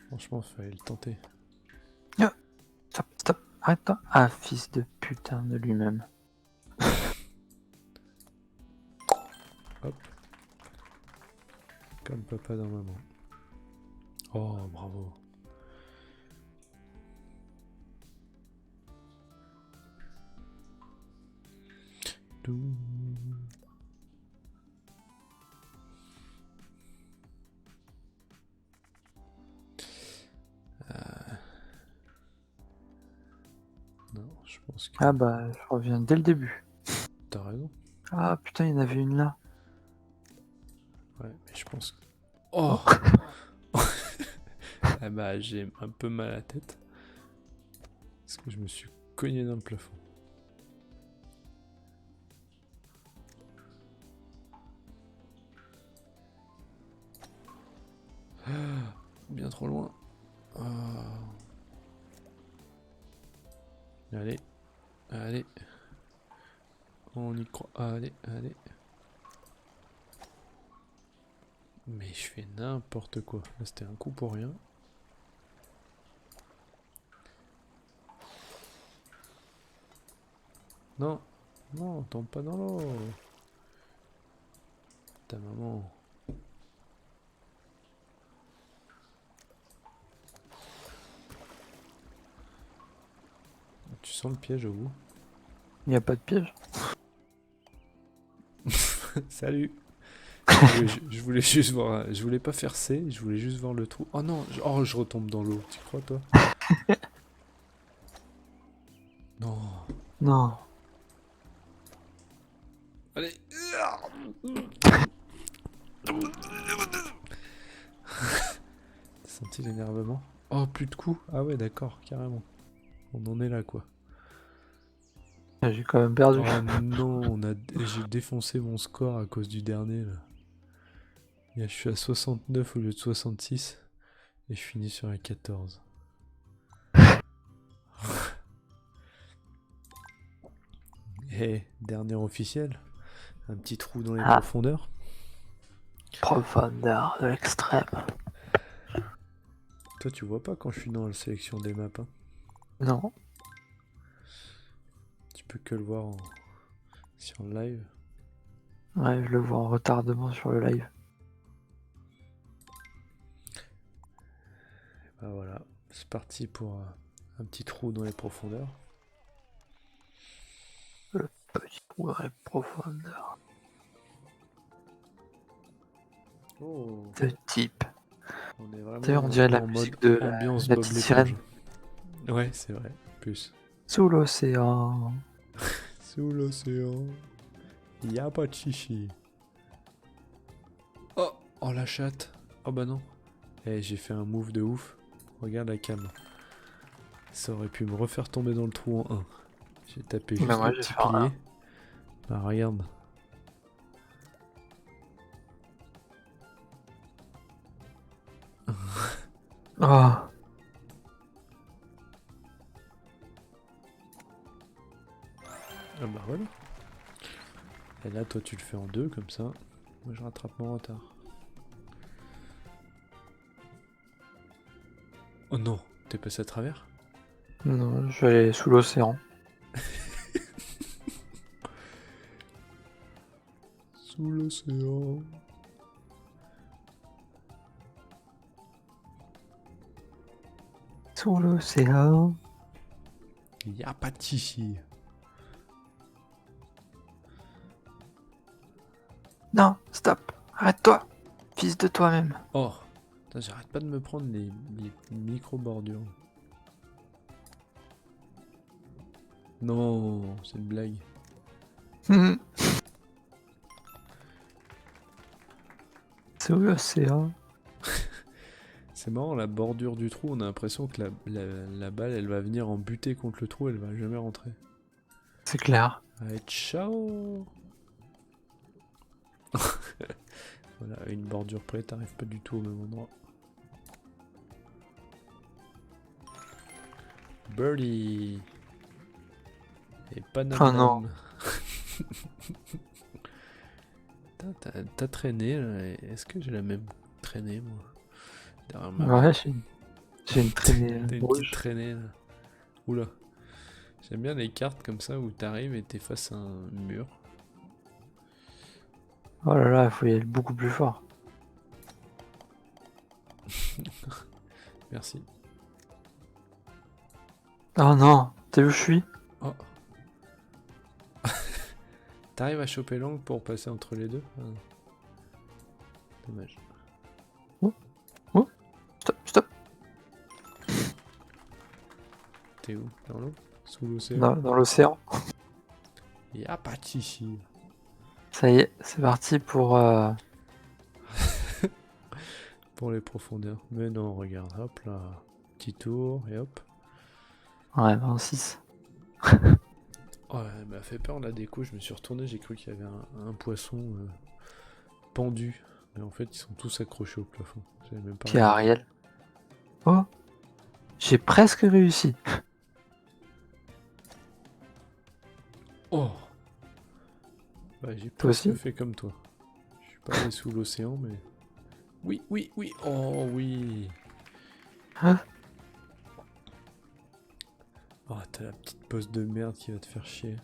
Franchement, fallait le tenter. Stop, stop, arrête-toi. Ah, fils de putain de lui-même. Hop. Comme papa dans maman. Oh, bravo. Tout. Non, je pense que Ah bah, je reviens dès le début. t'as raison. Ah putain, il y en avait une là. Ouais, mais je pense que... Oh, ah bah, j'ai un peu mal à la tête. Parce que je me suis cogné dans le plafond. Ah, bien trop loin. Ah. Allez, allez. On y croit. Allez, allez. Mais je fais n'importe quoi. Là, c'était un coup pour rien. Non, non, tombe pas dans l'eau. Ta maman. Tu sens le piège au bout. Il n'y a pas de piège. Salut. Je voulais juste voir. Je voulais pas faire C, je voulais juste voir le trou. Oh non, oh, je retombe dans l'eau. Tu crois, toi? Non. Non. Allez. T'as senti l'énervement? Oh, plus de coups? Ah ouais, d'accord, carrément. On en est là, quoi. Ah, j'ai quand même perdu. Oh non, j'ai défoncé mon score à cause du dernier, là. Je suis à 69 au lieu de 66. Et je finis sur un 14. Et dernier officiel. Un petit trou dans les Ah, profondeurs. profondeur de l'extrême. Toi, tu vois pas quand je suis dans la sélection des maps. Hein. Non. Tu peux que le voir sur le live. Ouais, je le vois en retardement sur le live. Bah voilà, c'est parti pour un petit trou dans les profondeurs. Le petit trou dans les profondeurs. Oh, De type. on est vraiment D'ailleurs, on dirait la en mode musique de ambiance la Bob petite l'éponge. sirène. Ouais, c'est vrai, plus. Sous l'océan. Sous l'océan, y a pas de chichi. Oh, oh la chatte. Oh bah non. Eh, j'ai fait un move de ouf. Regarde la cam. Ça aurait pu me refaire tomber dans le trou en 1. J'ai tapé Bah juste moi le je vais petit faire pilier. un. Bah regarde. Oh. Ah bah voilà. Et là, toi, tu le fais en 2 comme ça. Moi, je rattrape mon retard. Oh non, t'es passé à travers? Non, je vais aller sous l'océan. Sous l'océan. Sous l'océan. Y'a pas de chichi. Non, stop. Arrête-toi. Fils de toi-même. Oh, putain, j'arrête pas de me prendre les micro-bordures. Non, c'est une blague. Sous l'océan. C'est marrant, la bordure du trou, on a l'impression que la balle, elle va venir en buter contre le trou, elle va jamais rentrer. C'est clair. Allez, ciao. Voilà, à une bordure près, t'arrives pas du tout au même endroit. Birdie. Et pas Oh non. T'as traîné là, est-ce que j'ai la même traînée moi? Derrière ma Ouais, main. j'ai une traînée T'as une petite rouge. traînée là. Oula. J'aime bien les cartes comme ça où t'arrives et t'es face à un mur. Oh là là, il faut y aller beaucoup plus fort. Merci. Oh non, t'es où je suis? Oh. T'arrives à choper l'angle pour passer entre les deux? Ah. Dommage. Stop, stop. T'es où? Dans l'eau? Sous l'océan? Dans l'océan. Y'a pas de chichi. Ça y est, c'est parti pour... Pour les profondeurs. Mais non, regarde, hop là. Petit tour et hop. Ouais, 26. Oh, elle m'a fait peur la déco, je me suis retourné, j'ai cru qu'il y avait un poisson pendu. Mais en fait, ils sont tous accrochés au plafond. J'avais même pas Puis remarqué. Ariel. Oh, j'ai presque réussi. Oh bah, j'ai Toi presque aussi? fait comme toi. Je suis pas allé sous l'océan, mais... Oui, oui, oui. Oh, oui. Hein? Oh, t'as la petite pose de merde qui va te faire chier.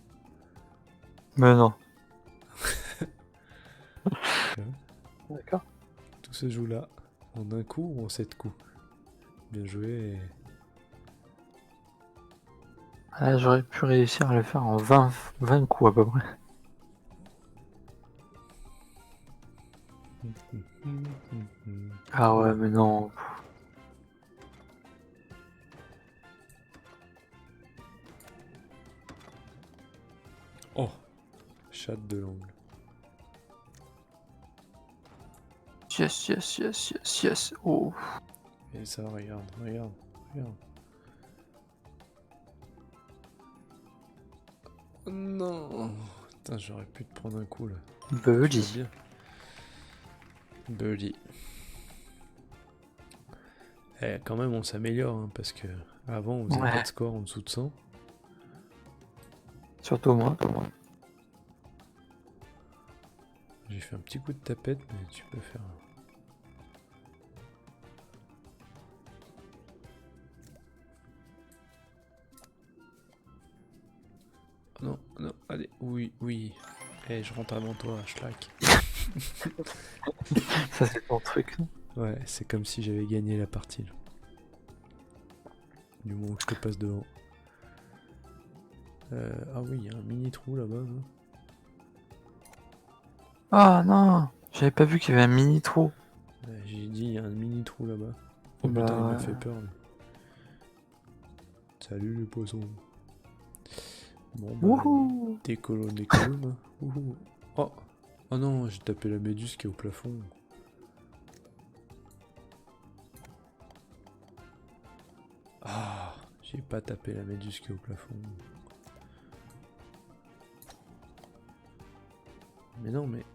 Mais non. Ouais. D'accord. Tout se joue là. En un coup ou en 7 coups? Bien joué. Ah, j'aurais pu réussir à le faire en 20 coups à peu près. Ah ouais, mais non. Oh, chatte de l'angle. Yes, yes, yes, yes, yes. Oh. Et ça, regarde, regarde, regarde. Oh non. Putain, j'aurais pu te prendre un coup là. Birdie. C'est bien. Birdie. Eh, quand même, on s'améliore, hein, parce que avant, on faisait Ouais. pas de score en dessous de 100. Surtout moi. J'ai fait un petit coup de tapette, mais tu peux faire... Non, non, allez, oui, oui. Eh, je rentre avant toi, Schlack. Ça, c'est ton truc. Ouais, c'est comme si j'avais gagné la partie. Là. Du moment que je te passe devant. Ah oui, il y a un mini trou là-bas. Hein. Ah non, j'avais pas vu qu'il y avait un mini trou. Ouais, j'ai dit, il y a un mini trou là-bas. Oh Bah, putain, il m'a ouais. fait peur. Lui. Salut les poissons. Bon bah, Wouhou. décolonne, décolonne. Wouhou. Oh, oh non, j'ai tapé la méduse qui est au plafond. Ah, j'ai pas tapé la méduse qui est au plafond. Mais non, mais...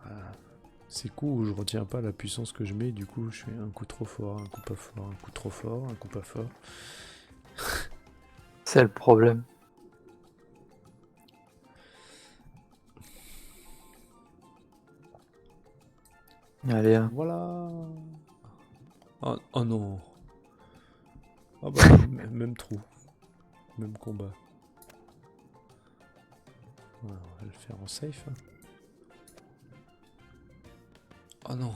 Ah, c'est coups où je retiens pas la puissance que je mets, du coup je fais un coup trop fort, un coup pas fort, un coup trop fort, un coup pas fort. C'est le problème. Allez, hein. Voilà. Oh, oh non. Ah bah même trou. Même combat. Voilà, on va le faire en safe. Hein. Oh non.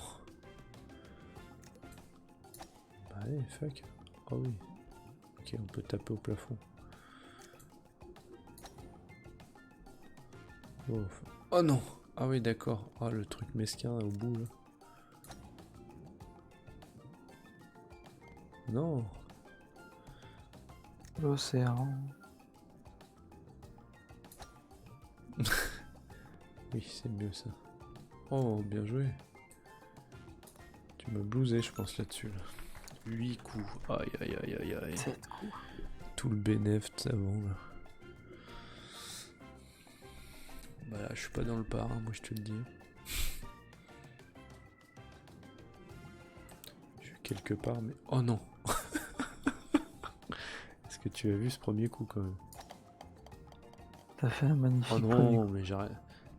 Bah allez, fuck. Oh oui. Ok, on peut taper au plafond. Oh, oh non. Ah oui, d'accord. Ah, le truc mesquin au bout là. Non. L'océan. Oui, c'est mieux ça. Oh, bien joué. Tu m'as blousé, je pense, là-dessus. Là. 8 coups. Aïe, aïe, aïe, aïe, aïe. 7 coups. Tout le bénéf de savon, là. Bah là, je suis pas dans le par, hein, moi, je te le dis. Je suis quelque part, mais... Oh non. Est-ce que tu as vu ce premier coup, quand même? T'as fait un magnifique Oh premier non, coup. mais j'arrête.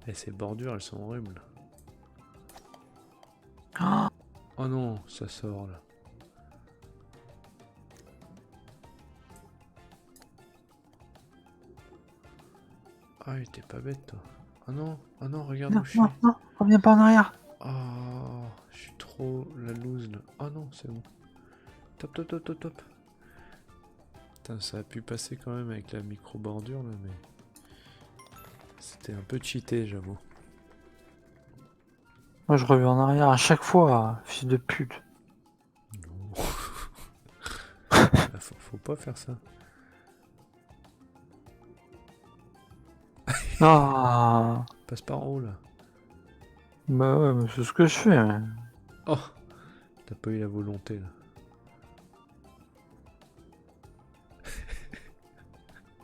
Eh, ces bordures, elles sont horribles. Oh, Oh non, ça sort, là. Ah, il était pas bête, toi. Oh non, regarde non, où je suis. non, non, reviens pas en arrière. Oh, je suis trop la loose, là. Oh non, c'est bon. Top, top, top, top, top. Putain, ça a pu passer quand même avec la micro-bordure, là, mais... C'était un peu cheaté, j'avoue. Moi, je reviens en arrière à chaque fois, fils de pute. Non. Faut pas faire ça. Ah, Passe par en haut, là. bah ouais, mais c'est ce que je fais. Mais... Oh, t'as pas eu la volonté, là.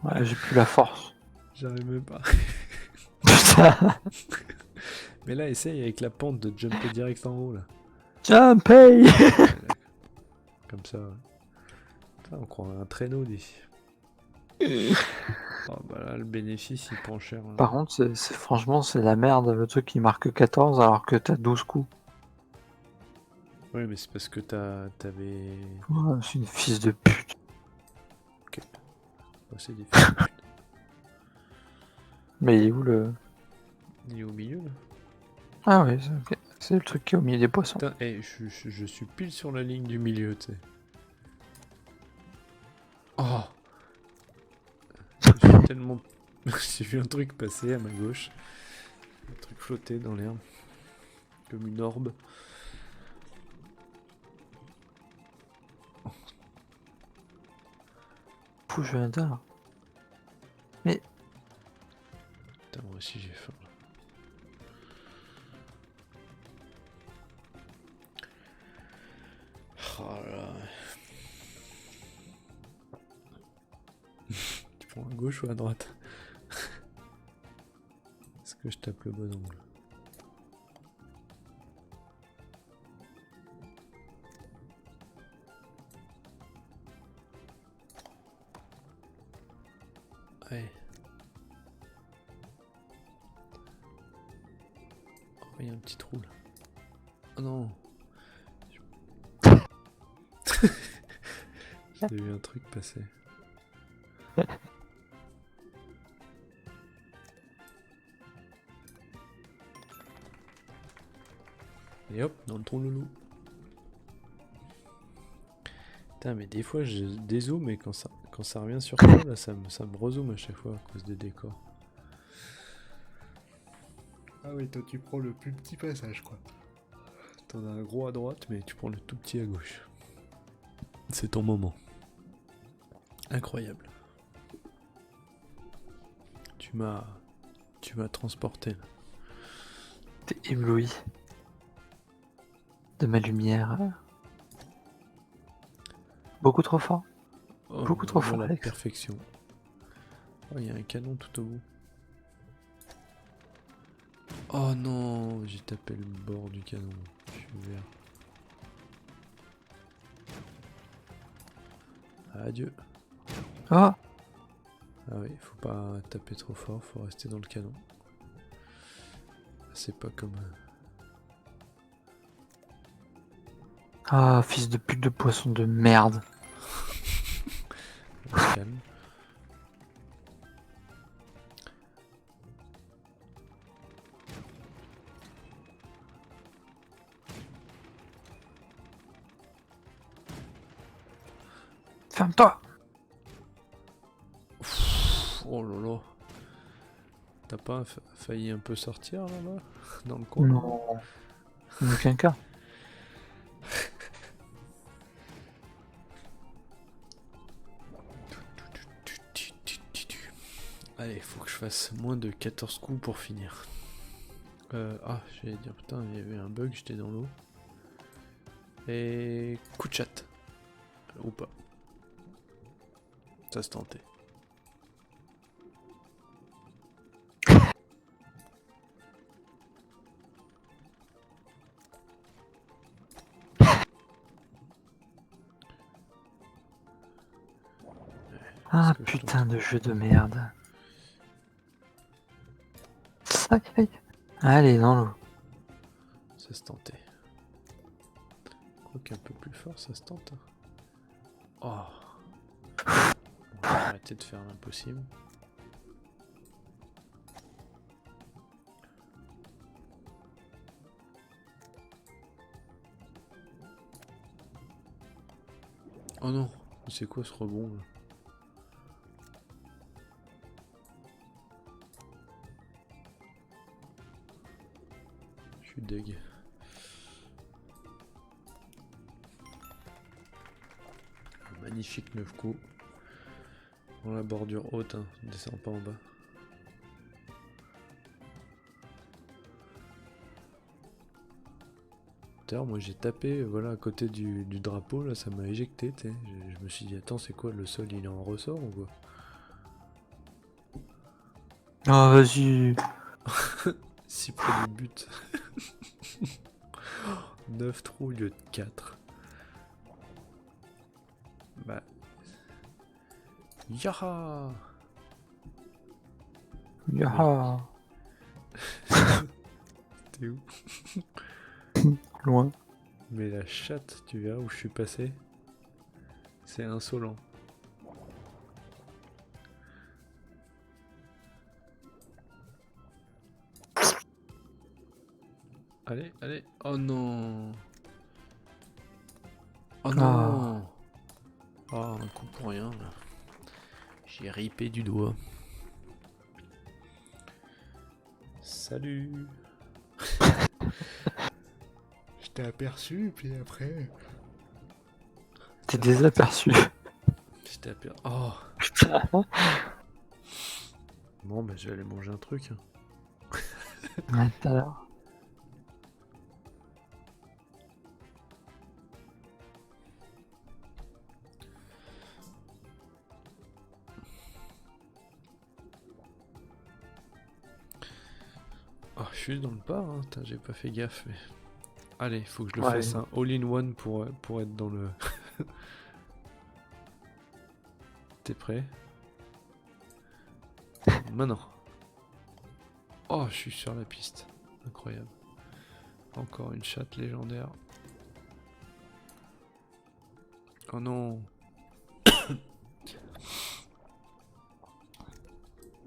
Ouais, j'ai plus la force. J'arrive même pas. Putain, Mais là, essaye avec la pente de jumper direct en haut, là. Jumpay. Ouais, d'accord. Comme ça, ouais. Putain, on croirait un traîneau d'ici. Oh, bah là, le bénéfice, il prend cher. Là. Par contre, franchement, c'est la merde, le truc qui marque 14 alors que t'as 12 coups. Oui, mais c'est parce que t'avais... Ouais, c'est une fils de pute. Ok. Oh, c'est des fils de pute. Mais il est où le... Il est au milieu, là. Ah oui, ok. C'est le truc qui est au milieu des poissons. Putain, hey, je suis pile sur la ligne du milieu, tu sais. Oh, je suis tellement... J'ai vu un truc passer à ma gauche. Un truc flotter dans l'herbe. Comme une orbe. Fou, je viens d'un. Mais Putain, moi aussi j'ai faim. Là. Oh là là. Tu prends à gauche ou à droite? Est-ce que je tape le bon angle? Ouais. Oh, il y a un petit trou là. Oh non. J'ai vu un truc passer. Et hop, dans le trou loulou. Putain, mais des fois je dézoome et quand ça revient sur toi, là, ça me rezoome à chaque fois à cause des décors. Ah oui, toi tu prends le plus petit passage quoi. T'en as un gros à droite, mais tu prends le tout petit à gauche. C'est ton moment. Incroyable. Tu m'as transporté là. T'es ébloui de ma lumière. Beaucoup trop fort. Oh, Beaucoup trop vraiment fort, la Alex. perfection. Oh, il y a un canon tout au bout. Oh non, j'ai tapé le bord du canon. Je suis vert. Adieu. Oh! Ah oui, faut pas taper trop fort, faut rester dans le canon. C'est pas comme... Ah, fils de pute de poisson de merde. On se calme. Ferme-toi! Oh là là. T'as pas failli un peu sortir là-bas? Dans le coin? Non. Aucun cas. Allez, faut que je fasse moins de 14 coups pour finir. Ah, j'allais dire, putain, il y avait un bug, j'étais dans l'eau. Et coup de chat. Ou pas. Ça se tentait. Ah que je putain de jeu de merde. Aïe, aïe. Allez, dans l'eau. Ça se tentait. Quoique un peu plus fort, ça se tente. Oh. Bon, je vais arrêter de faire l'impossible. Oh non, c'est quoi ce rebond là? Je suis deg. Un magnifique 9 coups. Dans la bordure haute, hein. On descend pas en bas. D'ailleurs, moi j'ai tapé voilà, à côté du drapeau, là ça m'a éjecté. Je me suis dit, attends, c'est quoi, le sol il est en ressort ou quoi? Oh, vas-y. Si près du but. 9 trous au lieu de 4. Bah. Yaha! Yaha. T'es où? Loin. Mais la chatte, tu verras où je suis passé. C'est insolent. Allez, allez. Oh non. Oh non. Oh, un coup pour rien là. J'ai ripé du doigt. Salut. Je t'ai aperçu, puis après... T'es désaperçu. Je t'ai aperçu... Oh. Bon, bah je vais aller manger un truc. Ouais, tout à l'heure. Oh, je suis dans le pas, hein. J'ai pas fait gaffe, mais... Allez, faut que je le Ouais. fasse un all-in-one pour être dans le... T'es prêt? Maintenant. Oh, je suis sur la piste. Incroyable. Encore une chatte légendaire. Oh non.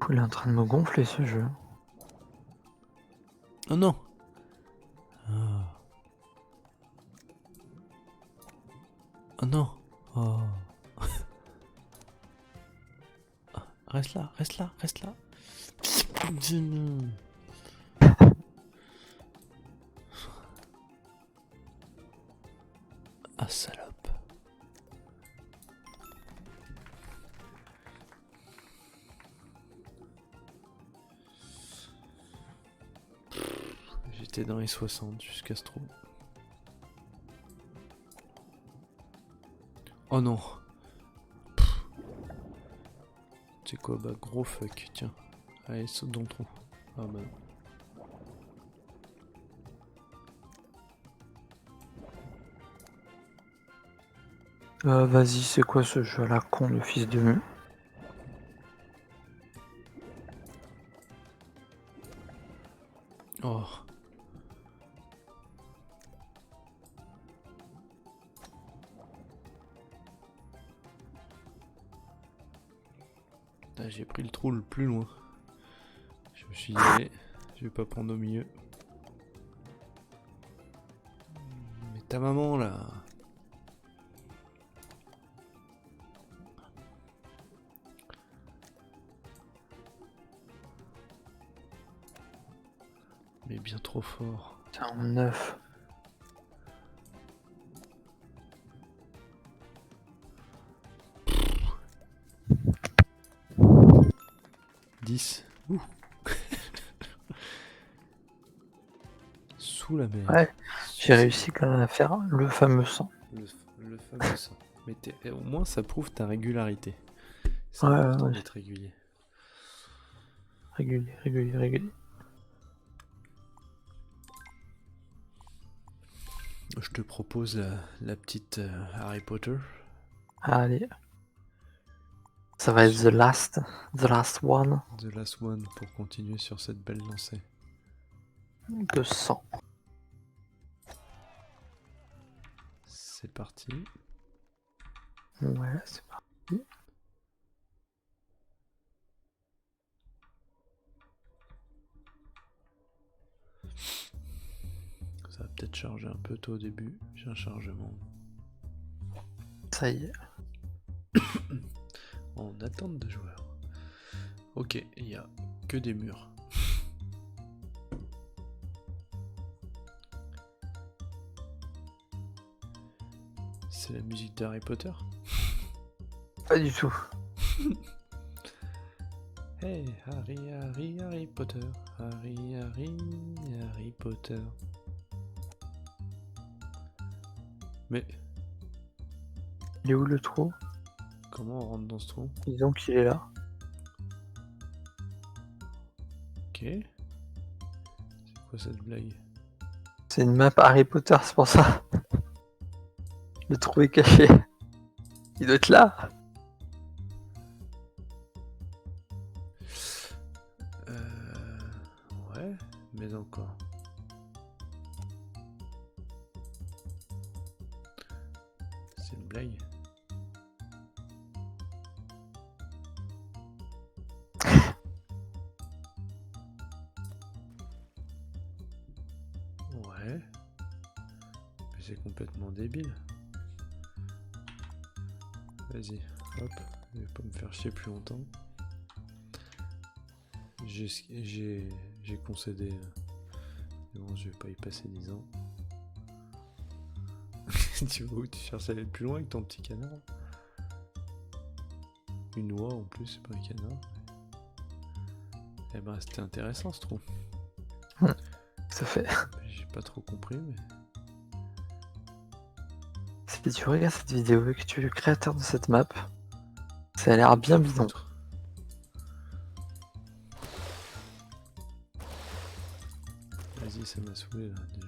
Il est en train de me gonfler ce jeu. Oh non. Ah. Oh non. Oh. Reste là, reste là, reste là. Ah salope. rester dans les 60 jusqu'à ce trou. Oh non. Tu sais quoi, bah gros fuck, tiens. Allez, saute dans le trou. Ah bah non. Vas-y, c'est quoi ce jeu à la con de fils de... Oh. Ah, j'ai pris le trou le plus loin. Je me suis dit, allez, je vais pas prendre au milieu. Mais ta maman là. Mais bien trop fort. Tiens, 9. 10. Ouh. Sous la mer. Ouais, j'ai réussi quand même à faire le fameux 100. Le fameux 100. Mais au moins ça prouve ta régularité. C'est Ouais, important ouais. d'être régulier. Régulier. Je te propose la petite Harry Potter. Allez. Ça va être the last one The last one pour continuer sur cette belle lancée. de 100. C'est parti. Ouais, c'est parti. Ça va peut-être charger un peu tôt au début. J'ai un chargement. Ça y est. En attente de joueurs. Ok, il n'y a que des murs. C'est la musique d'Harry Potter. Pas du tout. Hey, Harry Potter. Harry Potter. Mais Il est où le trou? comment on rentre dans ce trou? Disons qu'il est là. Ok. C'est quoi cette blague? C'est une map Harry Potter, c'est pour ça. Le trou est caché. Il doit être là. Ouais, mais encore. C'est une blague. Ouais. Mais c'est complètement débile. Vas-y, hop. Je vais pas me faire chier plus longtemps. J'ai concédé. Mais bon, je vais pas y passer 10 ans. Tu vois où tu cherches à aller plus loin avec ton petit canard? Une oie en plus, c'est pas un canard. Eh ben, c'était intéressant ce trou. Ça fait. J'ai pas trop compris, mais. Si tu regardes cette vidéo et que tu es le créateur de cette map, ça a l'air bien bidon. Vas-y, ça m'a saoulé là déjà.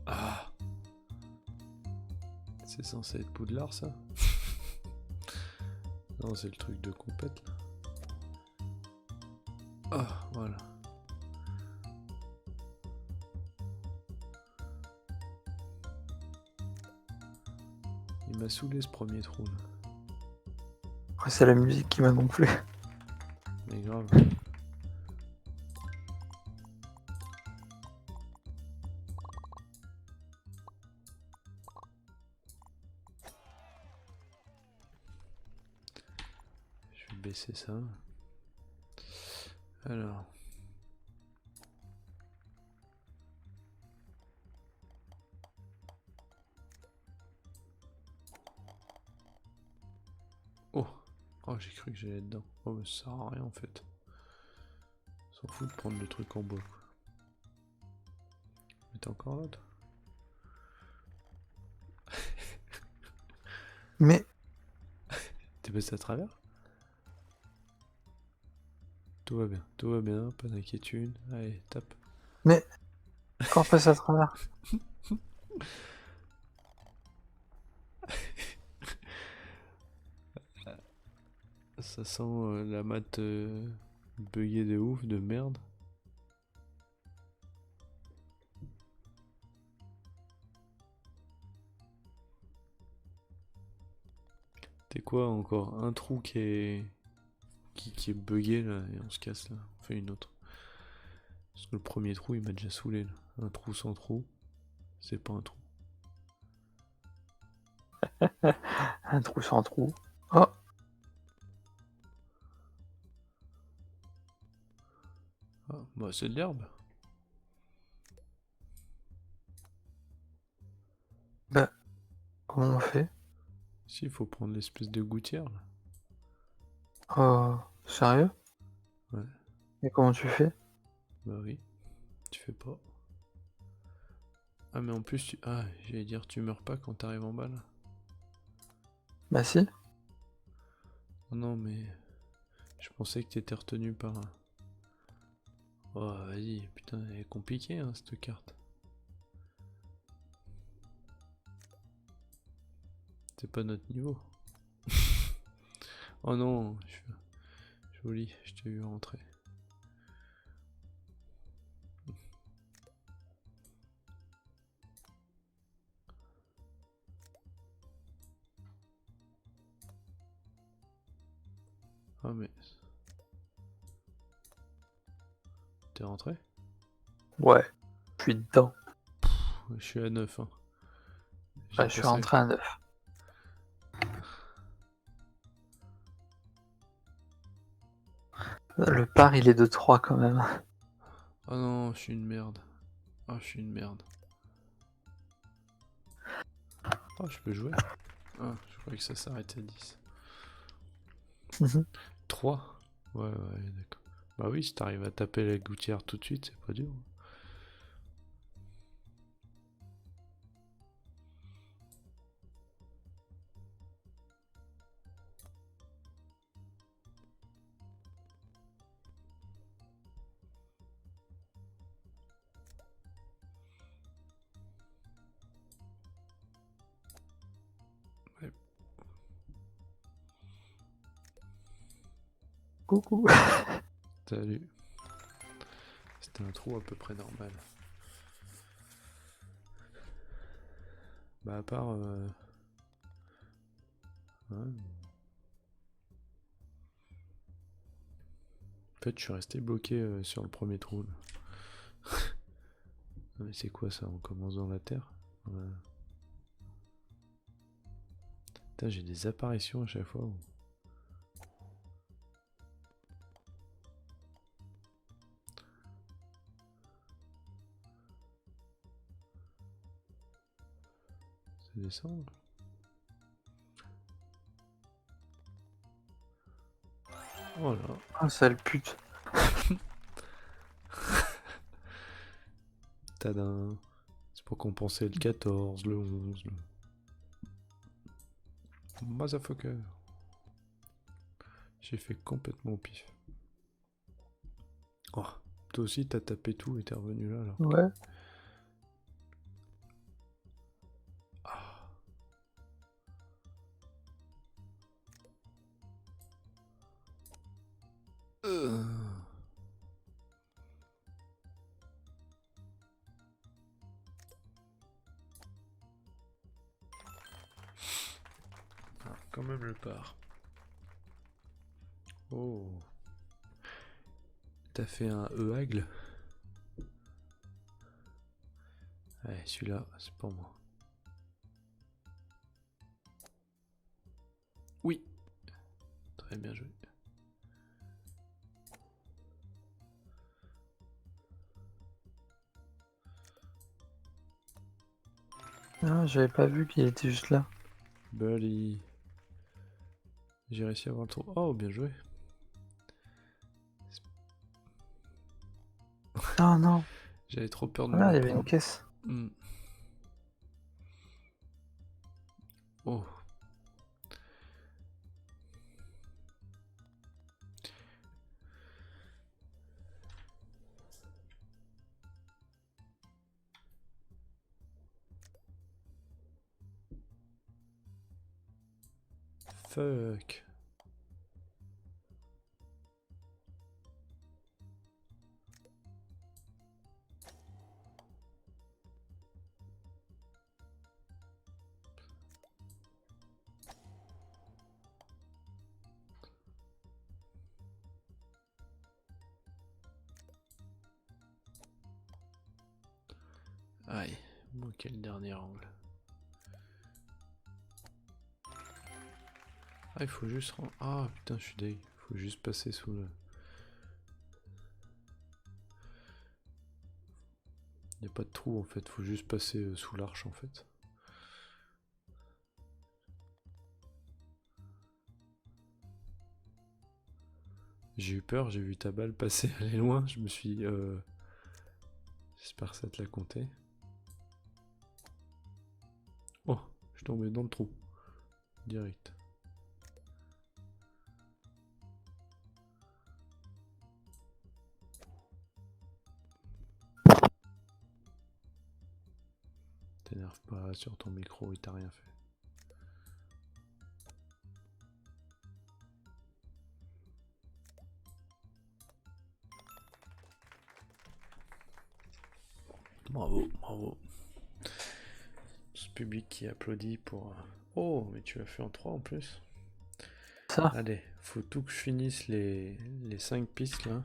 Ah! C'est censé être Poudlard ça? Non, c'est le truc de compète là. Ah, voilà. Il m'a saoulé ce premier trou là. Ouais, c'est la musique qui m'a gonflé. Mais grave. Je vais baisser ça. Alors. Oh, j'ai cru que j'allais dedans. Oh, mais ça sert à rien en fait. S'en fout de prendre le truc en bois, quoi. Mais t'es encore là, toi? Mais T'es passé à travers? tout va bien, pas d'inquiétude. Allez, tape. mais quand on passe à travers. Ça sent la mat buggée de ouf, de merde. T'es quoi, encore un trou qui est buggé là, et on se casse là. On fait une autre. Parce que le premier trou il m'a déjà saoulé là. Un trou sans trou, c'est pas un trou. Un trou sans trou. Oh, Ah, bah c'est de l'herbe. bah, comment on fait? Si, il faut prendre l'espèce de gouttière là. Oh, sérieux? Ouais, Et comment tu fais? bah oui, tu fais pas. Ah mais en plus, ah, j'allais dire tu meurs pas quand t'arrives en bas là. Bah si. Oh non mais je pensais que t'étais retenu par un... Oh vas-y, putain, elle est compliquée hein, cette carte. C'est pas notre niveau. Oh non, joli, je t'ai vu rentrer. Ah mais... T'es rentré? Ouais, je suis dedans. Je suis à 9 hein. Bah, J'ai je suis passé... rentré à 9. Le par, il est de 3 quand même. Oh non, je suis une merde. Ah, je suis une merde. Oh, je peux jouer? Ah, je croyais que ça s'arrêtait à 10. 3? Ouais, ouais, d'accord. Bah oui, si t'arrives à taper la gouttière tout de suite, c'est pas dur. Ouais, Coucou. salut. C'était un trou à peu près normal. Bah à part... ouais. En fait, je suis resté bloqué sur le premier trou. Là. Ah, mais c'est quoi ça? On commence dans la terre? Ouais. Putain, j'ai des apparitions à chaque fois. C'est descendre? Oh là. Oh, sale pute. Tadam. C'est pour compenser le 14, le 11, le... Motherfucker. J'ai fait complètement au pif. Oh, toi aussi t'as tapé tout et t'es revenu là alors. Ouais. Ah. Euh. Ah, quand même le part. Oh. T'as fait un E-Aigle? Ouais, celui-là, c'est pour moi. Oui. Très bien joué. Ah, j'avais pas vu qu'il était juste là. Bully. J'ai réussi à avoir le trou. Oh, bien joué. Non, non. J'avais trop peur de me Voilà, il le y avait une prendre. caisse. Hmm. Oh. Fuck. Aïe. Bon, quel dernier angle. Ah, il faut juste rendre... Ah, putain, je suis deg. Il faut juste passer sous le... Il n'y a pas de trou, en fait. Faut juste passer sous l'arche, en fait. J'ai eu peur, j'ai vu ta balle passer, aller loin. Je me suis dit... J'espère que ça te l'a compté. Oh, je suis tombé dans le trou. Direct. T'énerve pas sur ton micro, il t'a rien fait. Bravo, bravo. Ce public qui applaudit pour... Oh, mais tu l'as fait en 3 en plus. Ça. Allez, faut tout que je finisse les 5 pistes là.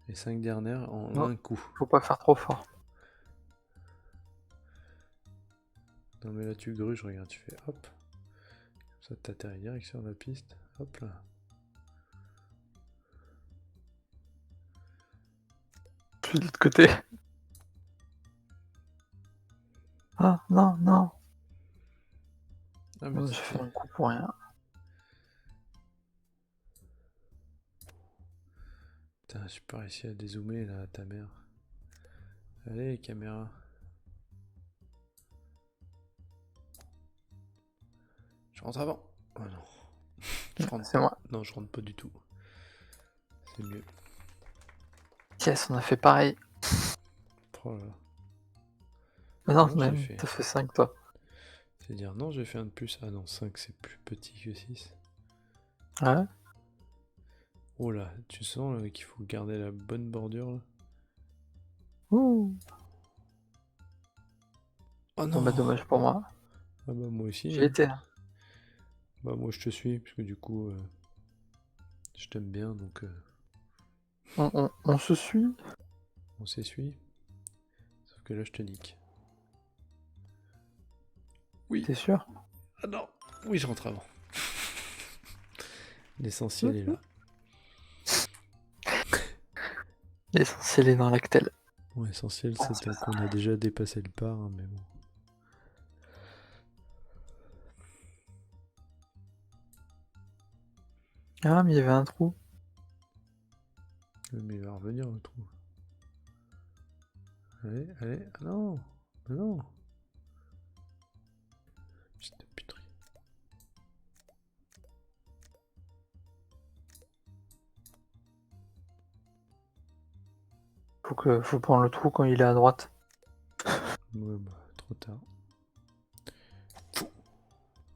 Les 5 dernières en Non, un coup. faut pas faire trop fort. Non mais là tu gruges, regarde, tu fais hop. Comme ça t'atterris direct sur la piste. Hop là. Je suis de l'autre côté. Ah, non, non. Ah mais J'ai fait un coup pour rien. Putain, j'ai pas réussi à dézoomer là, ta mère. Allez, caméra. Je rentre avant. Oh non. Je rentre. C'est moi. Non, je rentre pas du tout. C'est mieux. Yes, on a fait pareil. Oh là là. Mais non, Non, j'ai même, fait. t'as fait 5 toi. C'est dire non, j'ai fait un de plus. Ah non, 5 c'est plus petit que 6. Ouais. Oh là, tu sens là, qu'il faut garder la bonne bordure là. Ouh. Oh Bon bah non. dommage pour moi. Ah bah moi aussi. J'y Hein. étais. Bah moi je te suis, parce que du coup, je t'aime bien, donc On se suit. on s'essuie. Sauf que là je te nique. Oui. T'es sûr? Ah non. Oui, je rentre avant. L'essentiel est là. L'essentiel est dans l'actel. Bon, l'essentiel Ah, c'est c'est pas ça. qu'on a déjà dépassé le par, hein, mais bon. Ah, mais il y avait un trou. Oui, mais il va revenir le trou. Allez, allez. Ah non. Ah non. Putain de puterie. Faut prendre le trou quand il est à droite. Ouais, bah, trop tard.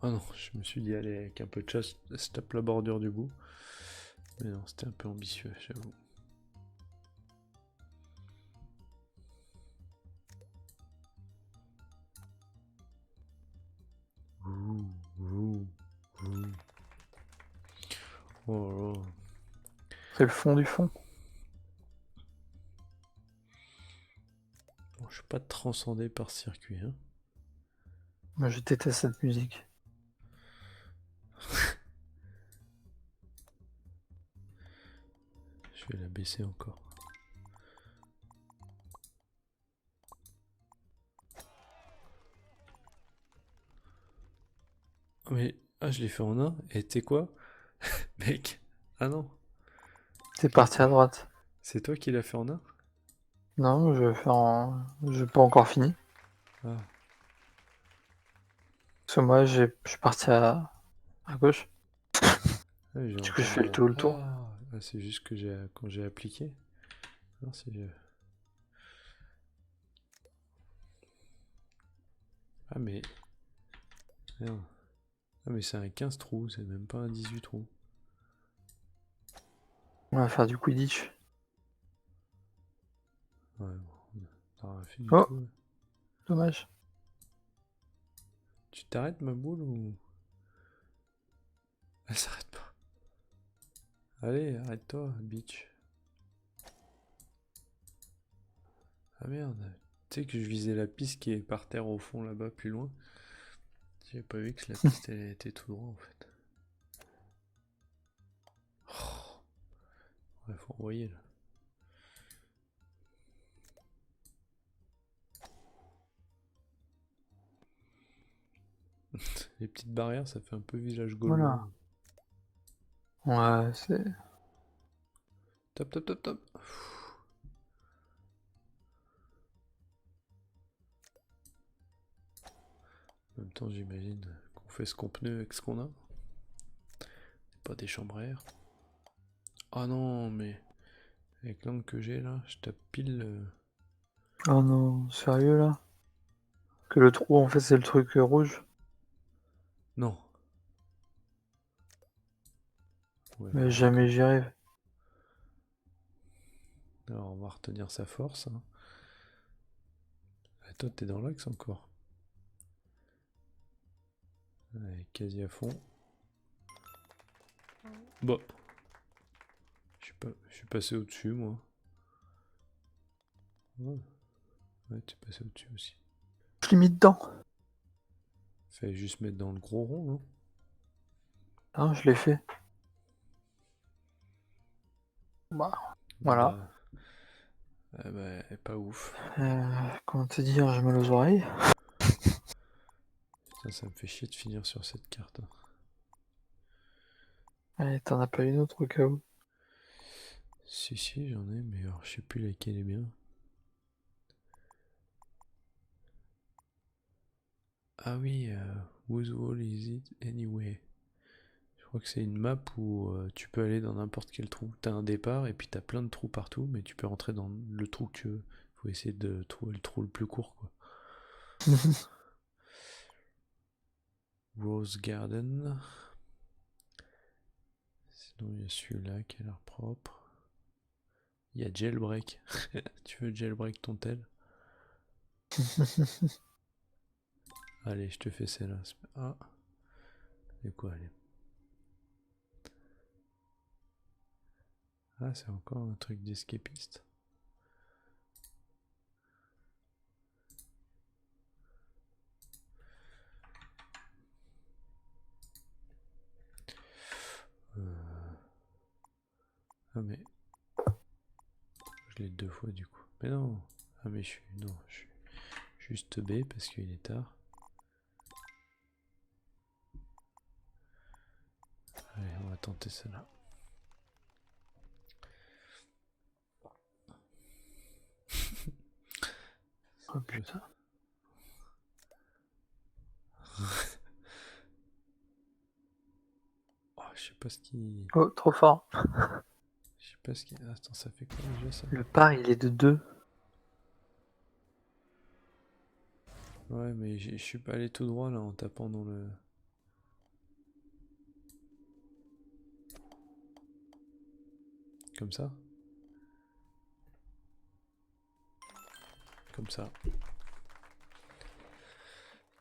Ah non, je me suis dit, allez, avec un peu de chasse, se tape la bordure du bout. Mais non, c'était un peu ambitieux, j'avoue. Ouh, ouh, ouh. Oh là là. C'est le fond du fond. Bon, je suis pas transcendé par ce circuit, hein. Moi, je déteste cette musique. Je vais la baisser encore. Mais Ah, je l'ai fait en un. Et tu sais quoi, mec? Ah non, T'es parti à droite. c'est toi qui l'as fait en un? Non, je vais faire en... J'ai pas encore fini. Ah, Parce que moi, je suis parti à gauche. ouais, j'ai Du coup, je fais encore. le tour. Ah, c'est juste que j'ai quand j'ai appliqué. Non, c'est. Ah, mais. Merde. Ah, mais c'est un 15 trous, c'est même pas un 18 trous. On va faire du Quidditch. Ouais, bon, t'as rien fait du Oh, tout, là. dommage. Tu t'arrêtes, ma boule, ou. Elle s'arrête pas. Allez, arrête-toi, bitch. Ah merde. Tu sais que je visais la piste qui est par terre au fond là-bas, plus loin. J'avais pas vu que la piste elle était tout droit en fait. Oh, ouais, faut envoyer là. Les petites barrières, ça fait un peu village gaulois. Voilà. Ouais, c'est... Top, top, top, top. En même temps, j'imagine qu'on fait ce qu'on peut avec ce qu'on a. Pas des chambres à air. Ah non, mais avec l'angle que j'ai là, je tape pile. Oh non, sérieux là? Que le trou, en fait, c'est le truc rouge. Non. Ouais, Mais faut jamais j'y arrive. Alors, on va retenir sa force, hein. Ah, toi, t'es dans l'axe encore. Ouais, quasi à fond. Bon, je suis passé au-dessus, moi. Ouais, ouais, t'es passé au-dessus aussi. Je l'ai mis dedans. Fallait juste mettre dans le gros rond, non? Hein, je l'ai fait. Bah, voilà. Bah, pas ouf. Comment te dire, j'ai mal aux oreilles. Putain, ça me fait chier de finir sur cette carte, hein. Allez, t'en as pas une autre au cas où. Si, j'en ai, mais alors, je sais plus laquelle est bien. Ah oui, whose wall is it anyway? Je crois que c'est une map où tu peux aller dans n'importe quel trou. T'as un départ et puis t'as plein de trous partout, mais tu peux rentrer dans le trou que tu veux. Faut essayer de trouver le trou le plus court, quoi. Rose Garden. Sinon, il y a celui-là qui a l'air propre. Il y a Jailbreak. Tu veux Jailbreak ton tel? Allez, je te fais celle-là. Ah, c'est quoi, allez. Ah, c'est encore un truc d'escapiste. Euh, Ah, mais je l'ai deux fois du coup. Mais non. Ah, mais non, je suis juste B parce qu'il est tard. Allez, on va tenter celle-là. Oh putain. Oh, je sais pas ce qui. Oh, trop fort. Je sais pas ce qui. Attends, ça fait quoi déjà ça? Le par, il est de 2. Ouais, mais je suis pas allé tout droit là en tapant dans le. Comme ça? Comme ça.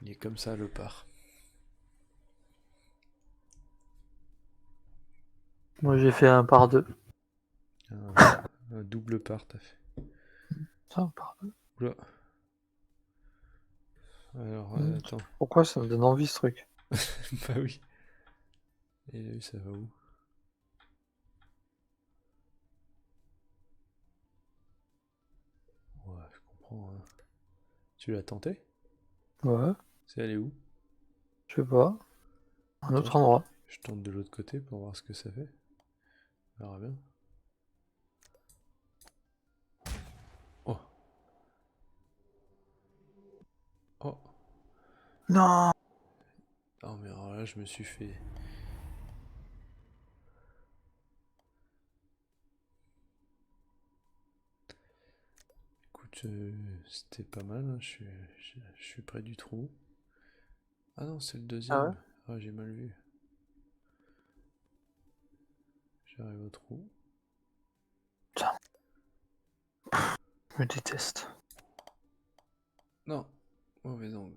Il est comme ça le par. Moi, j'ai fait un par 2. Un double par, t'as fait. Ça, un par 2. Oula. Alors, attends. Pourquoi ça me donne envie ce truc? Bah oui. Et là, ça va où? Ouais, je comprends, hein. Tu l'as tenté? Ouais, C'est allé où? je sais pas. Un Attends, autre endroit. je tente de l'autre côté pour voir ce que ça fait. On verra bien. Oh. Oh. Non! Oh mais alors là je me suis fait... Écoute, c'était pas mal, hein. Je suis près du trou. Ah non, c'est le Ah ouais? deuxième. Ah, j'ai mal vu. J'arrive au trou. Putain, je me déteste. Non, mauvais angle.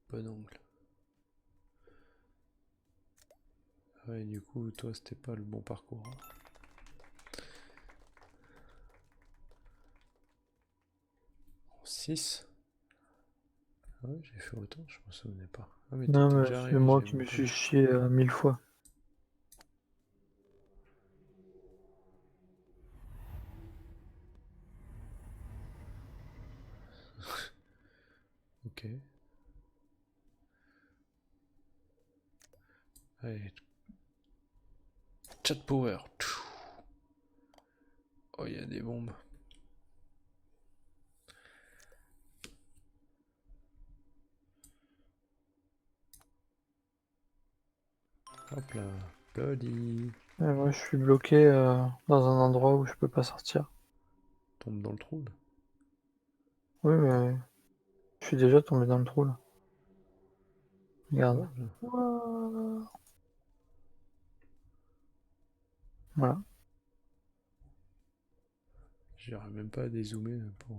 Bon angle. Ah ouais, du coup, toi, c'était pas le bon parcours. 6. Ah ouais, j'ai fait autant, je me souvenais pas. Ah mais Non, t'étais mais déjà c'est arrivé, moi j'avais qui même me pas suis vu. chié 1000 fois. Ok. Allez. Chat power. Oh, il y a des bombes. Hop là. Bloody. Et moi, je suis bloqué dans un endroit où je peux pas sortir. Tombe dans le trou là. Oui, mais je suis déjà tombé dans le trou là. Regarde. Hop là. Ouah. Voilà. J'arrive même pas à dézoomer là, pour...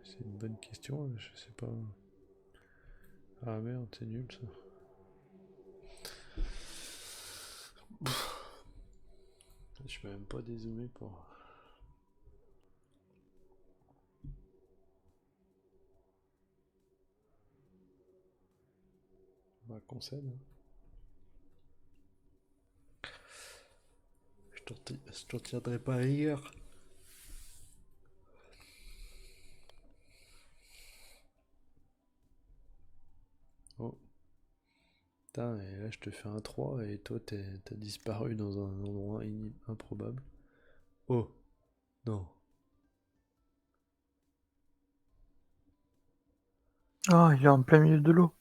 C'est une bonne question, je sais pas. Ah merde, c'est nul ça. Je peux même pas dézoomer pour... On va concède. Hein. Je t'en tiendrai pas rigueur. Oh. Putain, et là je te fais un 3 et toi t'as disparu dans un endroit improbable. Oh, non. Ah, il est en plein milieu de l'eau.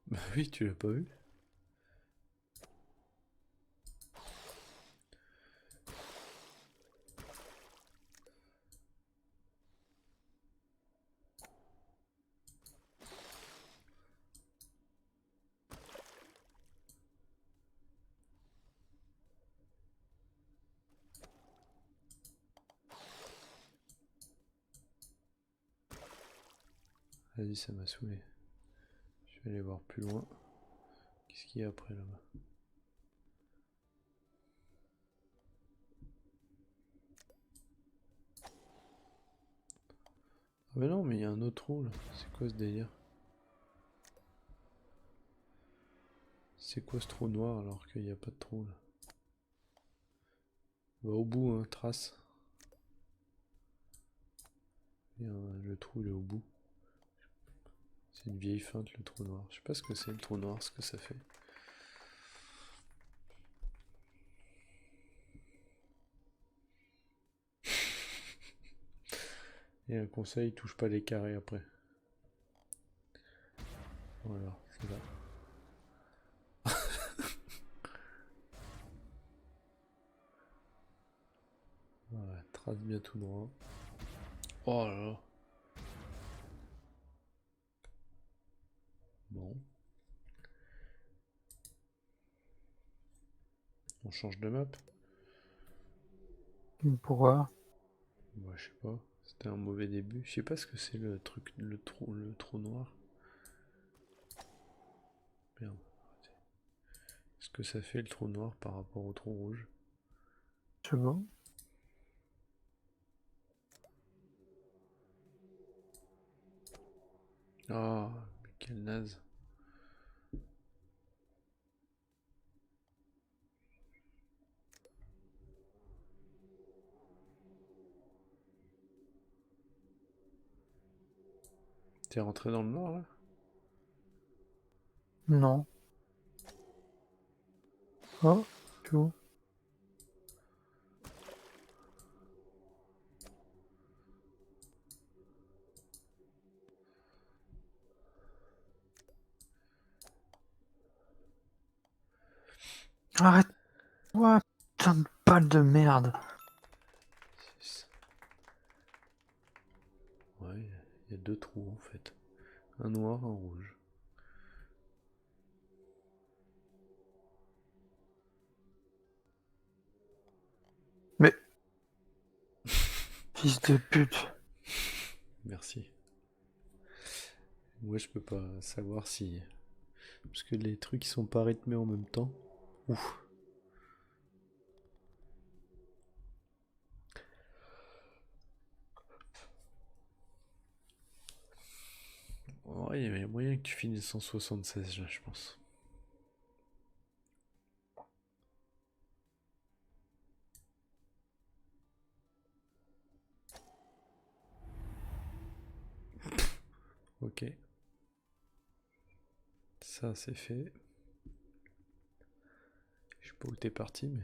Bah oui, tu l'as pas vu. Vas-y, ça m'a saoulé. Je vais aller voir plus loin. Qu'est-ce qu'il y a après là-bas? Ah mais non, mais il y a un autre trou là. C'est quoi ce délire? C'est quoi ce trou noir alors qu'il n'y a pas de trou là? Va au bout, hein, trace. Le trou il est au bout. C'est une vieille feinte le trou noir. Je sais pas ce que c'est le trou noir, ce que ça fait. Et un conseil, touche pas les carrés après. Voilà, c'est là. Voilà, trace bien tout droit. Oh là là. Bon, on change de map. Pourquoi? Bah, je sais pas. C'était un mauvais début. Je sais pas ce que c'est le truc, le trou noir. Merde. Ce que ça fait le trou noir par rapport au trou rouge. Je sais pas. Ah, mais quel naze. T'es rentré dans le noir là? Non. Oh, tu vois. Arrête. Ouais, putain de balle de merde. Ouais, il y a 2 trous en fait. Un noir, un rouge. Mais. Fils de pute. Merci. Moi je peux pas savoir si... Parce que les trucs ils sont pas rythmés en même temps. Ouf. Ouais, il y avait moyen que tu finisses en 76 là, je pense. Ok. Ça c'est fait. Je sais pas où t'es parti, mais...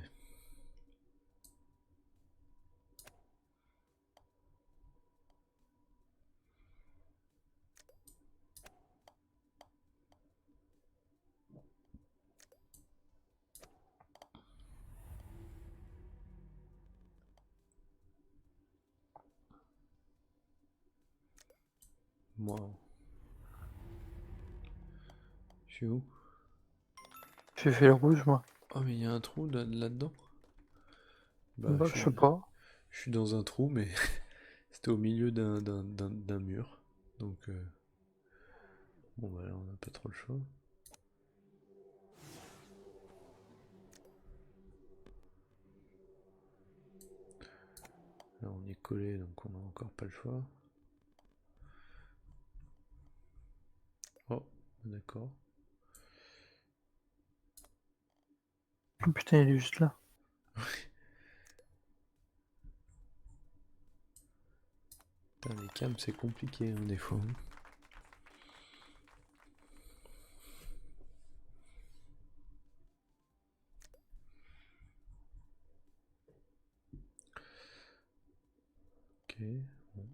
Moi... Je suis où? J'ai fait le rouge, moi. Oh mais il y a un trou là-dedans. Bah Bah, je sais pas. je suis dans un trou, mais c'était au milieu d'un mur. Donc bon bah là on n'a pas trop le choix. Là on est collé, donc on n'a encore pas le choix. Oh, d'accord. Oh, putain, il est juste là. Putain, les cams c'est compliqué hein, des fois. Ok, bon.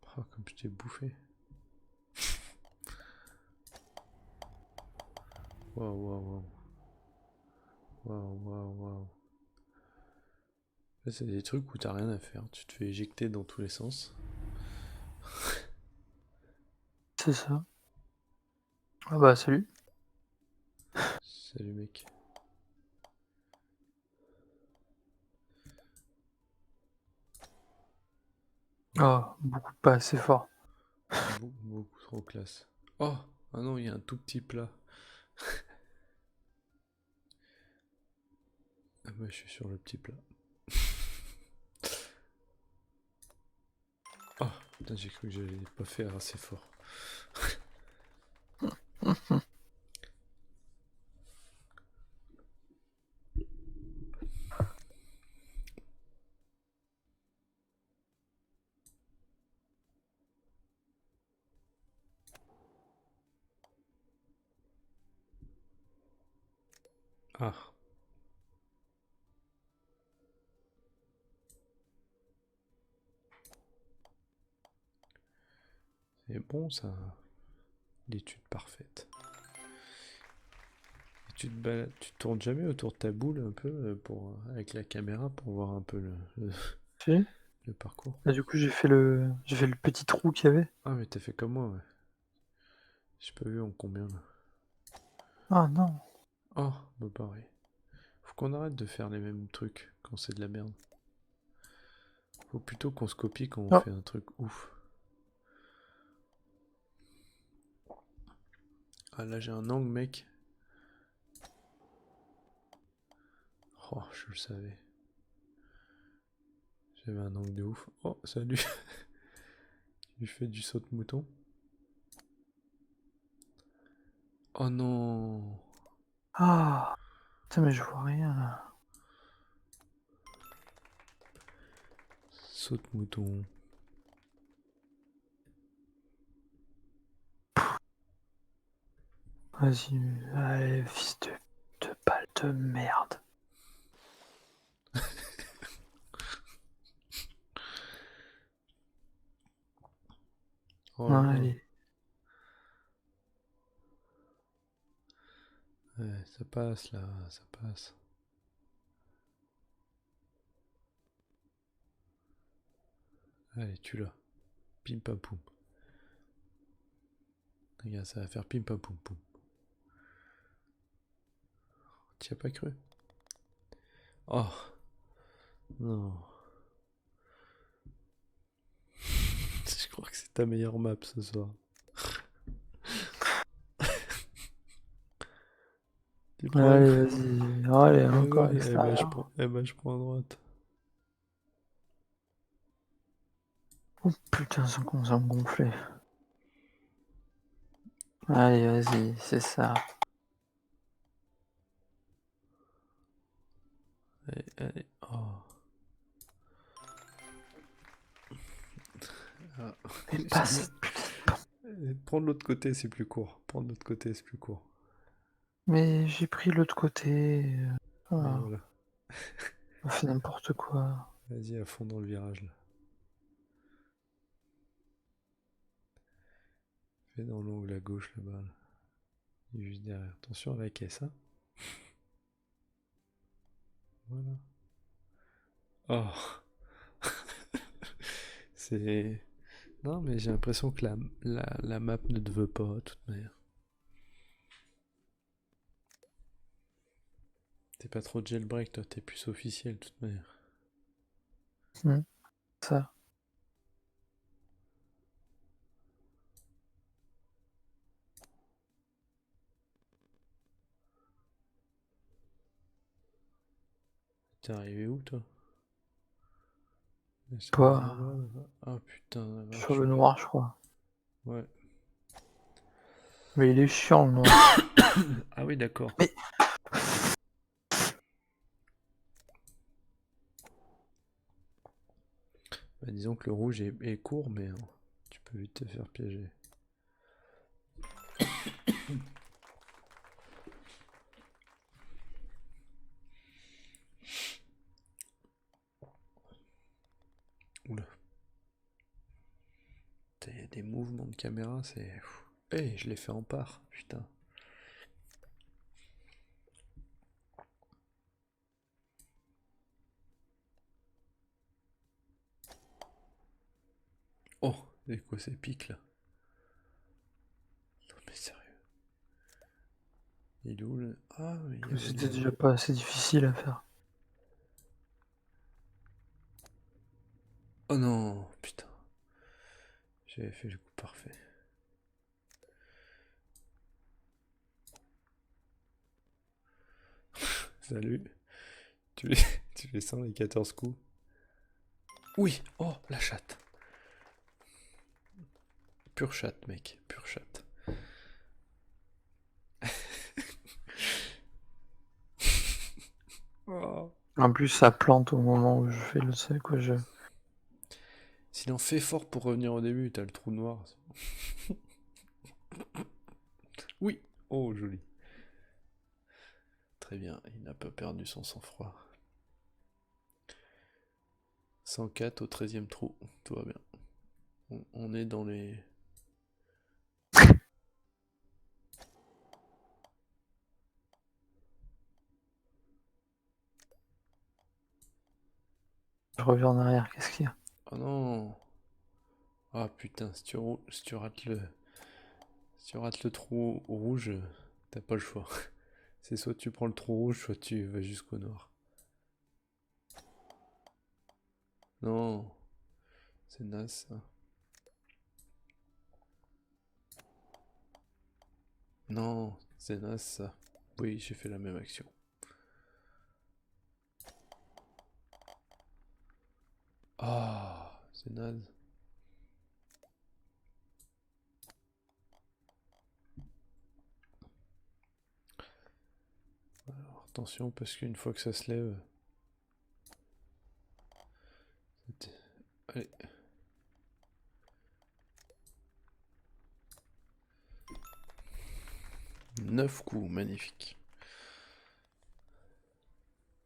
Ah, comme je t'ai bouffé. Waouh, waouh, waouh. Waouh, waouh, waouh. Là, c'est des trucs où t'as rien à faire. Tu te fais éjecter dans tous les sens. C'est ça. Ah bah, salut. Salut mec. Oh, beaucoup pas assez fort. Beaucoup trop classe. Oh, ah non, il y a un tout petit plat. Ah bah, je suis sur le petit plat. Oh, putain, j'ai cru que j'allais pas faire assez fort. Ah, c'est bon ça. L'étude parfaite. Et tu te tournes jamais autour de ta boule un peu avec la caméra pour voir un peu Si. le parcours. Et du coup, j'ai fait le petit trou qu'il y avait. Ah mais t'as fait comme moi, ouais. J'ai pas vu en combien là. Ah non. Oh, bah pareil. Faut qu'on arrête de faire les mêmes trucs quand c'est de la merde. Faut plutôt qu'on se copie quand on Oh. fait un truc ouf. Ah là j'ai un angle mec. Oh, je le savais. J'avais un angle de ouf. Oh, salut. Tu fais du saute-mouton. Oh non. Ah. Putain, mais je vois rien là. Saute-mouton. Vas-y, allez, fils de balle de merde. Oh là là. Allez. Ouais, ça passe là, ça passe. Allez, tu l'as. Pim pam poum. Regarde, ça va faire pim pam poum poum. T'y as pas cru? Oh non. Je crois que c'est ta meilleure map ce soir. Tu prends un Allez, coup. vas-y. Allez, encore Eh ben, extérieur. je prends à droite. Oh putain, ça commence à me gonfler. Allez, vas-y, c'est ça. Allez, allez. Oh. Ah. Mais pas cette putain. Prends de l'autre côté, c'est plus court. Prends de l'autre côté, c'est plus court. Mais j'ai pris l'autre côté. Mais Voilà. voilà. On fait n'importe quoi. Vas-y à fond dans le virage là. Fais dans l'angle à gauche là-bas. Là. Il est juste derrière. Attention à la caisse, hein. Voilà. Oh. C'est. Non, mais j'ai l'impression que la map ne te veut pas, de toute manière. T'es pas trop jailbreak, toi, t'es plus officiel, de toute manière. Ça. T'es arrivé où, toi? Pas Ah putain, la sur vache. le noir, je crois. Ouais. Mais il est chiant, le noir. Ah oui, d'accord. Mais Bah, disons que le rouge est court, mais tu peux vite te faire piéger. Oula. Il y a des mouvements de caméra, c'est. Eh, je l'ai fait en part, putain. Oh, c'est quoi ces pics là? Non mais sérieux. Il est où le. Ah, mais il y avait c'était le. déjà pas assez difficile à faire. Oh non, putain. J'avais fait le coup parfait. Salut. Tu les, tu les sens les 14 coups? Oui, oh, la chatte. Pure chatte, mec, pure chatte. Oh. En plus, ça plante au moment où je fais le sac, quoi. Sinon, fais fort pour revenir au début, t'as le trou noir. Oui, oh, joli. Très bien, il n'a pas perdu son sang-froid. 104 au 13e trou, tout va bien. On est dans les. Je reviens en arrière, qu'est-ce qu'il y a? Oh non. Ah putain, si tu rates si tu rates le trou rouge, t'as pas le choix. C'est soit tu prends le trou rouge, soit tu vas jusqu'au noir. Non, c'est naze ça. Non, c'est naze ça. Oui, j'ai fait la même action. Ah, c'est naze. Alors, attention, parce qu'une fois que ça se lève. Allez. Neuf coups, magnifique.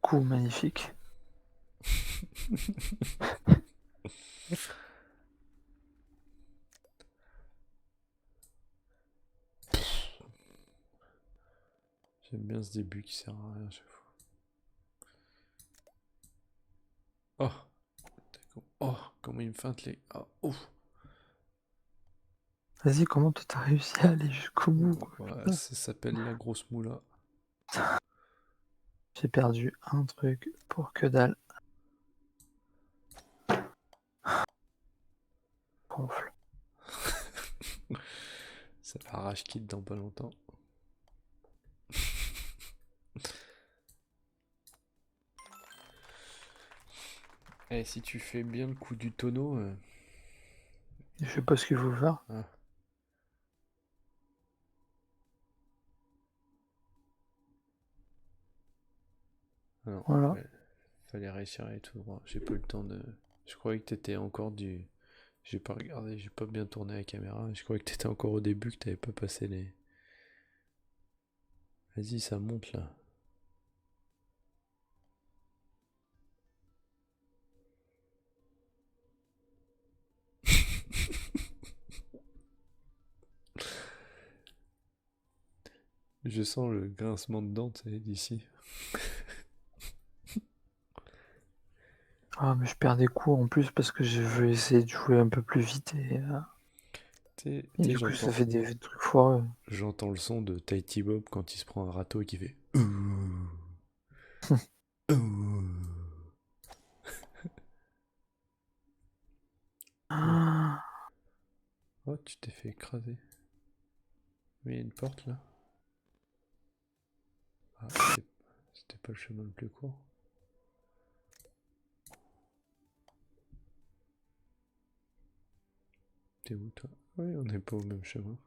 Coup magnifique. J'aime bien ce début qui sert à rien à chaque fois. Oh, oh, comment il me feinte les. Oh, ouf. Vas-y, comment toi t'as réussi à aller jusqu'au bout, quoi. Ouais, ça s'appelle la grosse moula. J'ai perdu un truc pour que dalle. Gonfle. Ça va rage quitte dans pas longtemps. Eh, si tu fais bien le coup du tonneau. Je sais pas ce qu'il faut faire. Ah. Non, Voilà. fallait réussir à aller tout droit. J'ai pas eu le temps de. Je croyais que t'étais encore du. J'ai pas regardé, j'ai pas bien tourné la caméra. Je croyais que t'étais encore au début, que t'avais pas passé les. Vas-y, ça monte là. Je sens le grincement de dents, tu sais, d'ici. Ah, mais je perds des coups en plus parce que je veux essayer de jouer un peu plus vite Tu et sais, du coup ça fait des trucs foireux. j'entends le son de Tahiti Bob quand il se prend un râteau et qui fait. Ah, Oh, tu t'es fait écraser. Mais il y a une porte là. Ah, c'était pas le chemin le plus court. T'es où toi? Oui, on n'est pas au même chemin.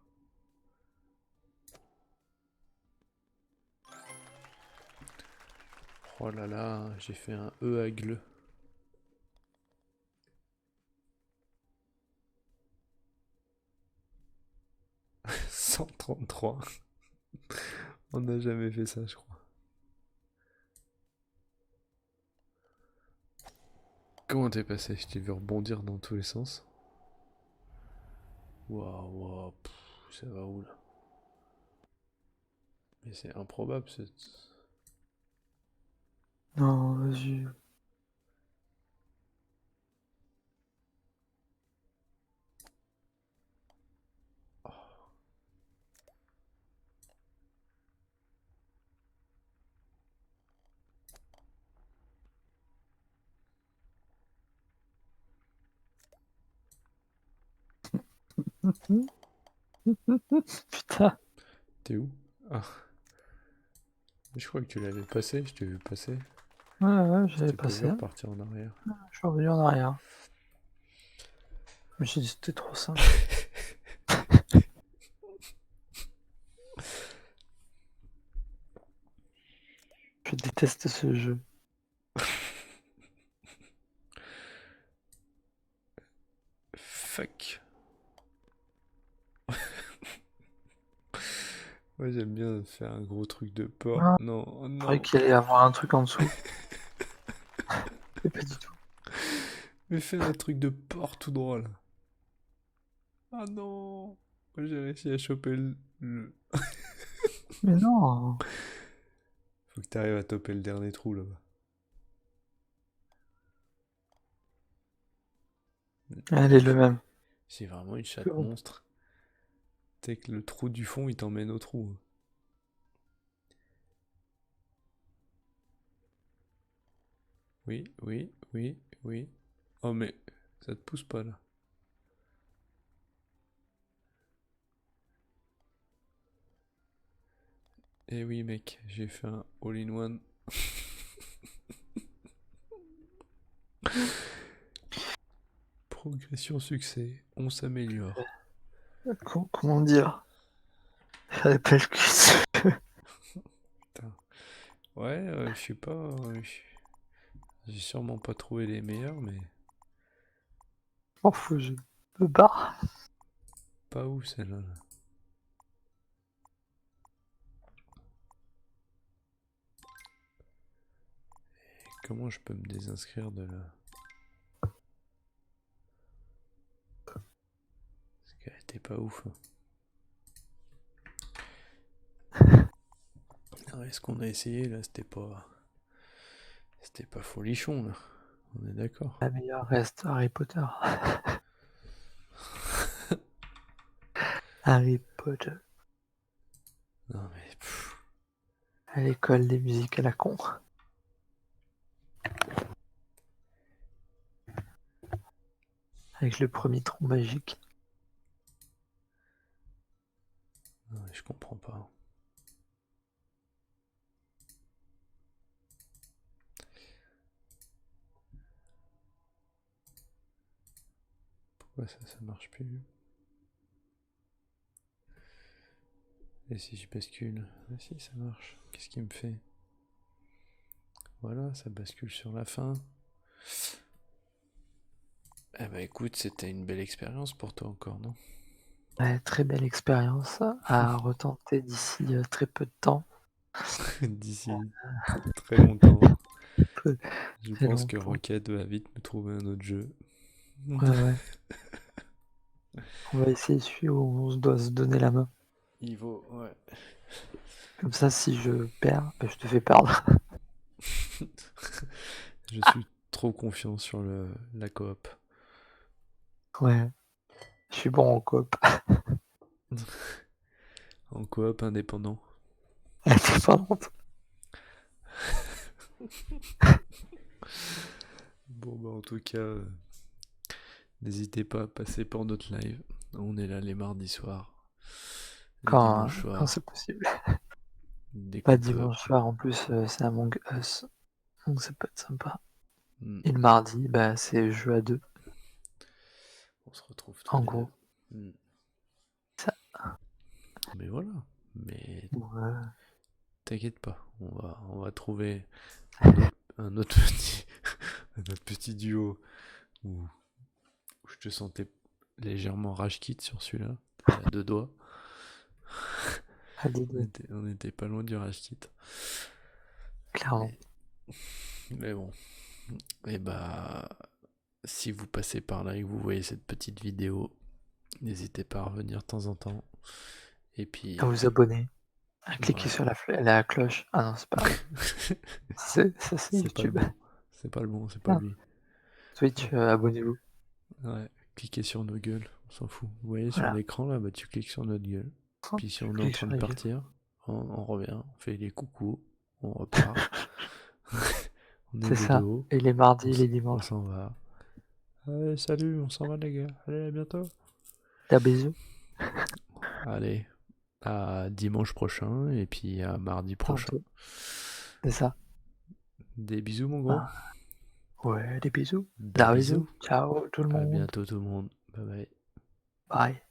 Oh là là, j'ai fait un E à gleu. « 133. On n'a jamais fait ça, je crois. Comment t'es passé? Je t'ai vu rebondir dans tous les sens. Waouh, waouh, ça va où là? Mais c'est improbable cette. non, vas-y. Putain. T'es où? Ah, je crois que tu l'avais passé, je t'ai vu passer. Ouais, Je j'avais t'ai pas vu passé. repartir en arrière. Je suis revenu en arrière. Je me suis dit c'était trop simple. Je déteste ce jeu. Fuck. Moi j'aime bien faire un gros truc de porc. Ah, Non, oh je croyais non. qu'il allait y avoir un truc en dessous. Mais pas du tout. Mais fais un truc de porc tout droit là. Ah non. Moi j'ai réussi à choper le. Mais non. Faut que t'arrives à toper le dernier trou là-bas. Allez, le même. C'est vraiment une chatte Bon. monstre. Tu sais que le trou du fond il t'emmène au trou. Oui, oui, oui, oui. Oh mais ça te pousse pas là. Eh oui mec, j'ai fait un all-in-one. Progression succès, on s'améliore. Comment dire? J'avais pas le cul. Putain. Ouais, je sais pas. J'ai sûrement pas trouvé les meilleurs, mais. M'en fous, je me barre. Pas où celle-là là. Comment je peux me désinscrire de là? Parce qu'elle était pas ouf. Ouais, ce qu'on a essayé là, c'était pas. C'était pas folichon là. On est d'accord. La meilleure reste Harry Potter. Harry Potter. Non mais. Pff, À l'école des musiques à la con. Avec le premier tronc magique. non, mais je comprends pas. Pourquoi ça marche plus? Et si je bascule? Ah si, ça marche. Qu'est-ce qu'il me fait? Voilà, ça bascule sur la fin. Eh bah écoute, c'était une belle expérience pour toi encore, non? Ouais, très belle expérience à retenter d'ici très peu de temps. D'ici très longtemps. Peu- Je Très pense que longtemps. Rocket va vite me trouver un autre jeu. Ouais. On va essayer celui où on doit se donner la main. Il vaut, ouais. Comme ça, si je perds, je te fais perdre. Je suis trop confiant sur la coop. Ouais. Je suis bon en coop. En coop indépendant. Indépendante. Bon bah en tout cas, n'hésitez pas à passer pour notre live. On est là les mardis soirs, les dimanches Quand soirs, c'est possible. des Pas coups de coop. dimanche soir en plus, c'est Among Us. Donc ça peut être sympa. Hmm. Et le mardi, bah c'est jeu à deux. On se retrouve tous En les deux. gros. Hmm. Ça. Mais voilà. Mais Ouais. t'inquiète pas, on va trouver un autre petit, un autre petit duo où je te sentais légèrement rage kit sur celui-là, à deux doigts. À des On deux. était, on était pas loin du rage kit. Clairement. Mais, mais bon. Et bah, si vous passez par là et que vous voyez cette petite vidéo, n'hésitez pas à revenir de temps en temps. Et À puis, vous abonner. À cliquer voilà. sur la cloche. Ah non, c'est pas. Ça c'est C'est pas le YouTube. bon. C'est pas le bon, c'est pas Non. lui. Twitch, abonnez-vous. Ouais, cliquez sur nos gueules, on s'en fout. Vous voyez sur Voilà. l'écran là, bah tu cliques sur notre gueule. Puis si Tu on est en cliques train sur de la gueule. partir, on revient, on fait les coucous, on repart. On est C'est de ça. dos, Et les mardis et les on dimanches. s'en va. Allez, salut, on s'en va les gars. Allez, à bientôt. T'as bisous. Allez, à dimanche prochain et puis à mardi prochain. Tantôt. C'est ça. Des bisous mon gros. Bah, ouais, des bisous. Des Des bisous. bisous. Ciao tout le À monde. bientôt tout le monde. Bye bye. Bye.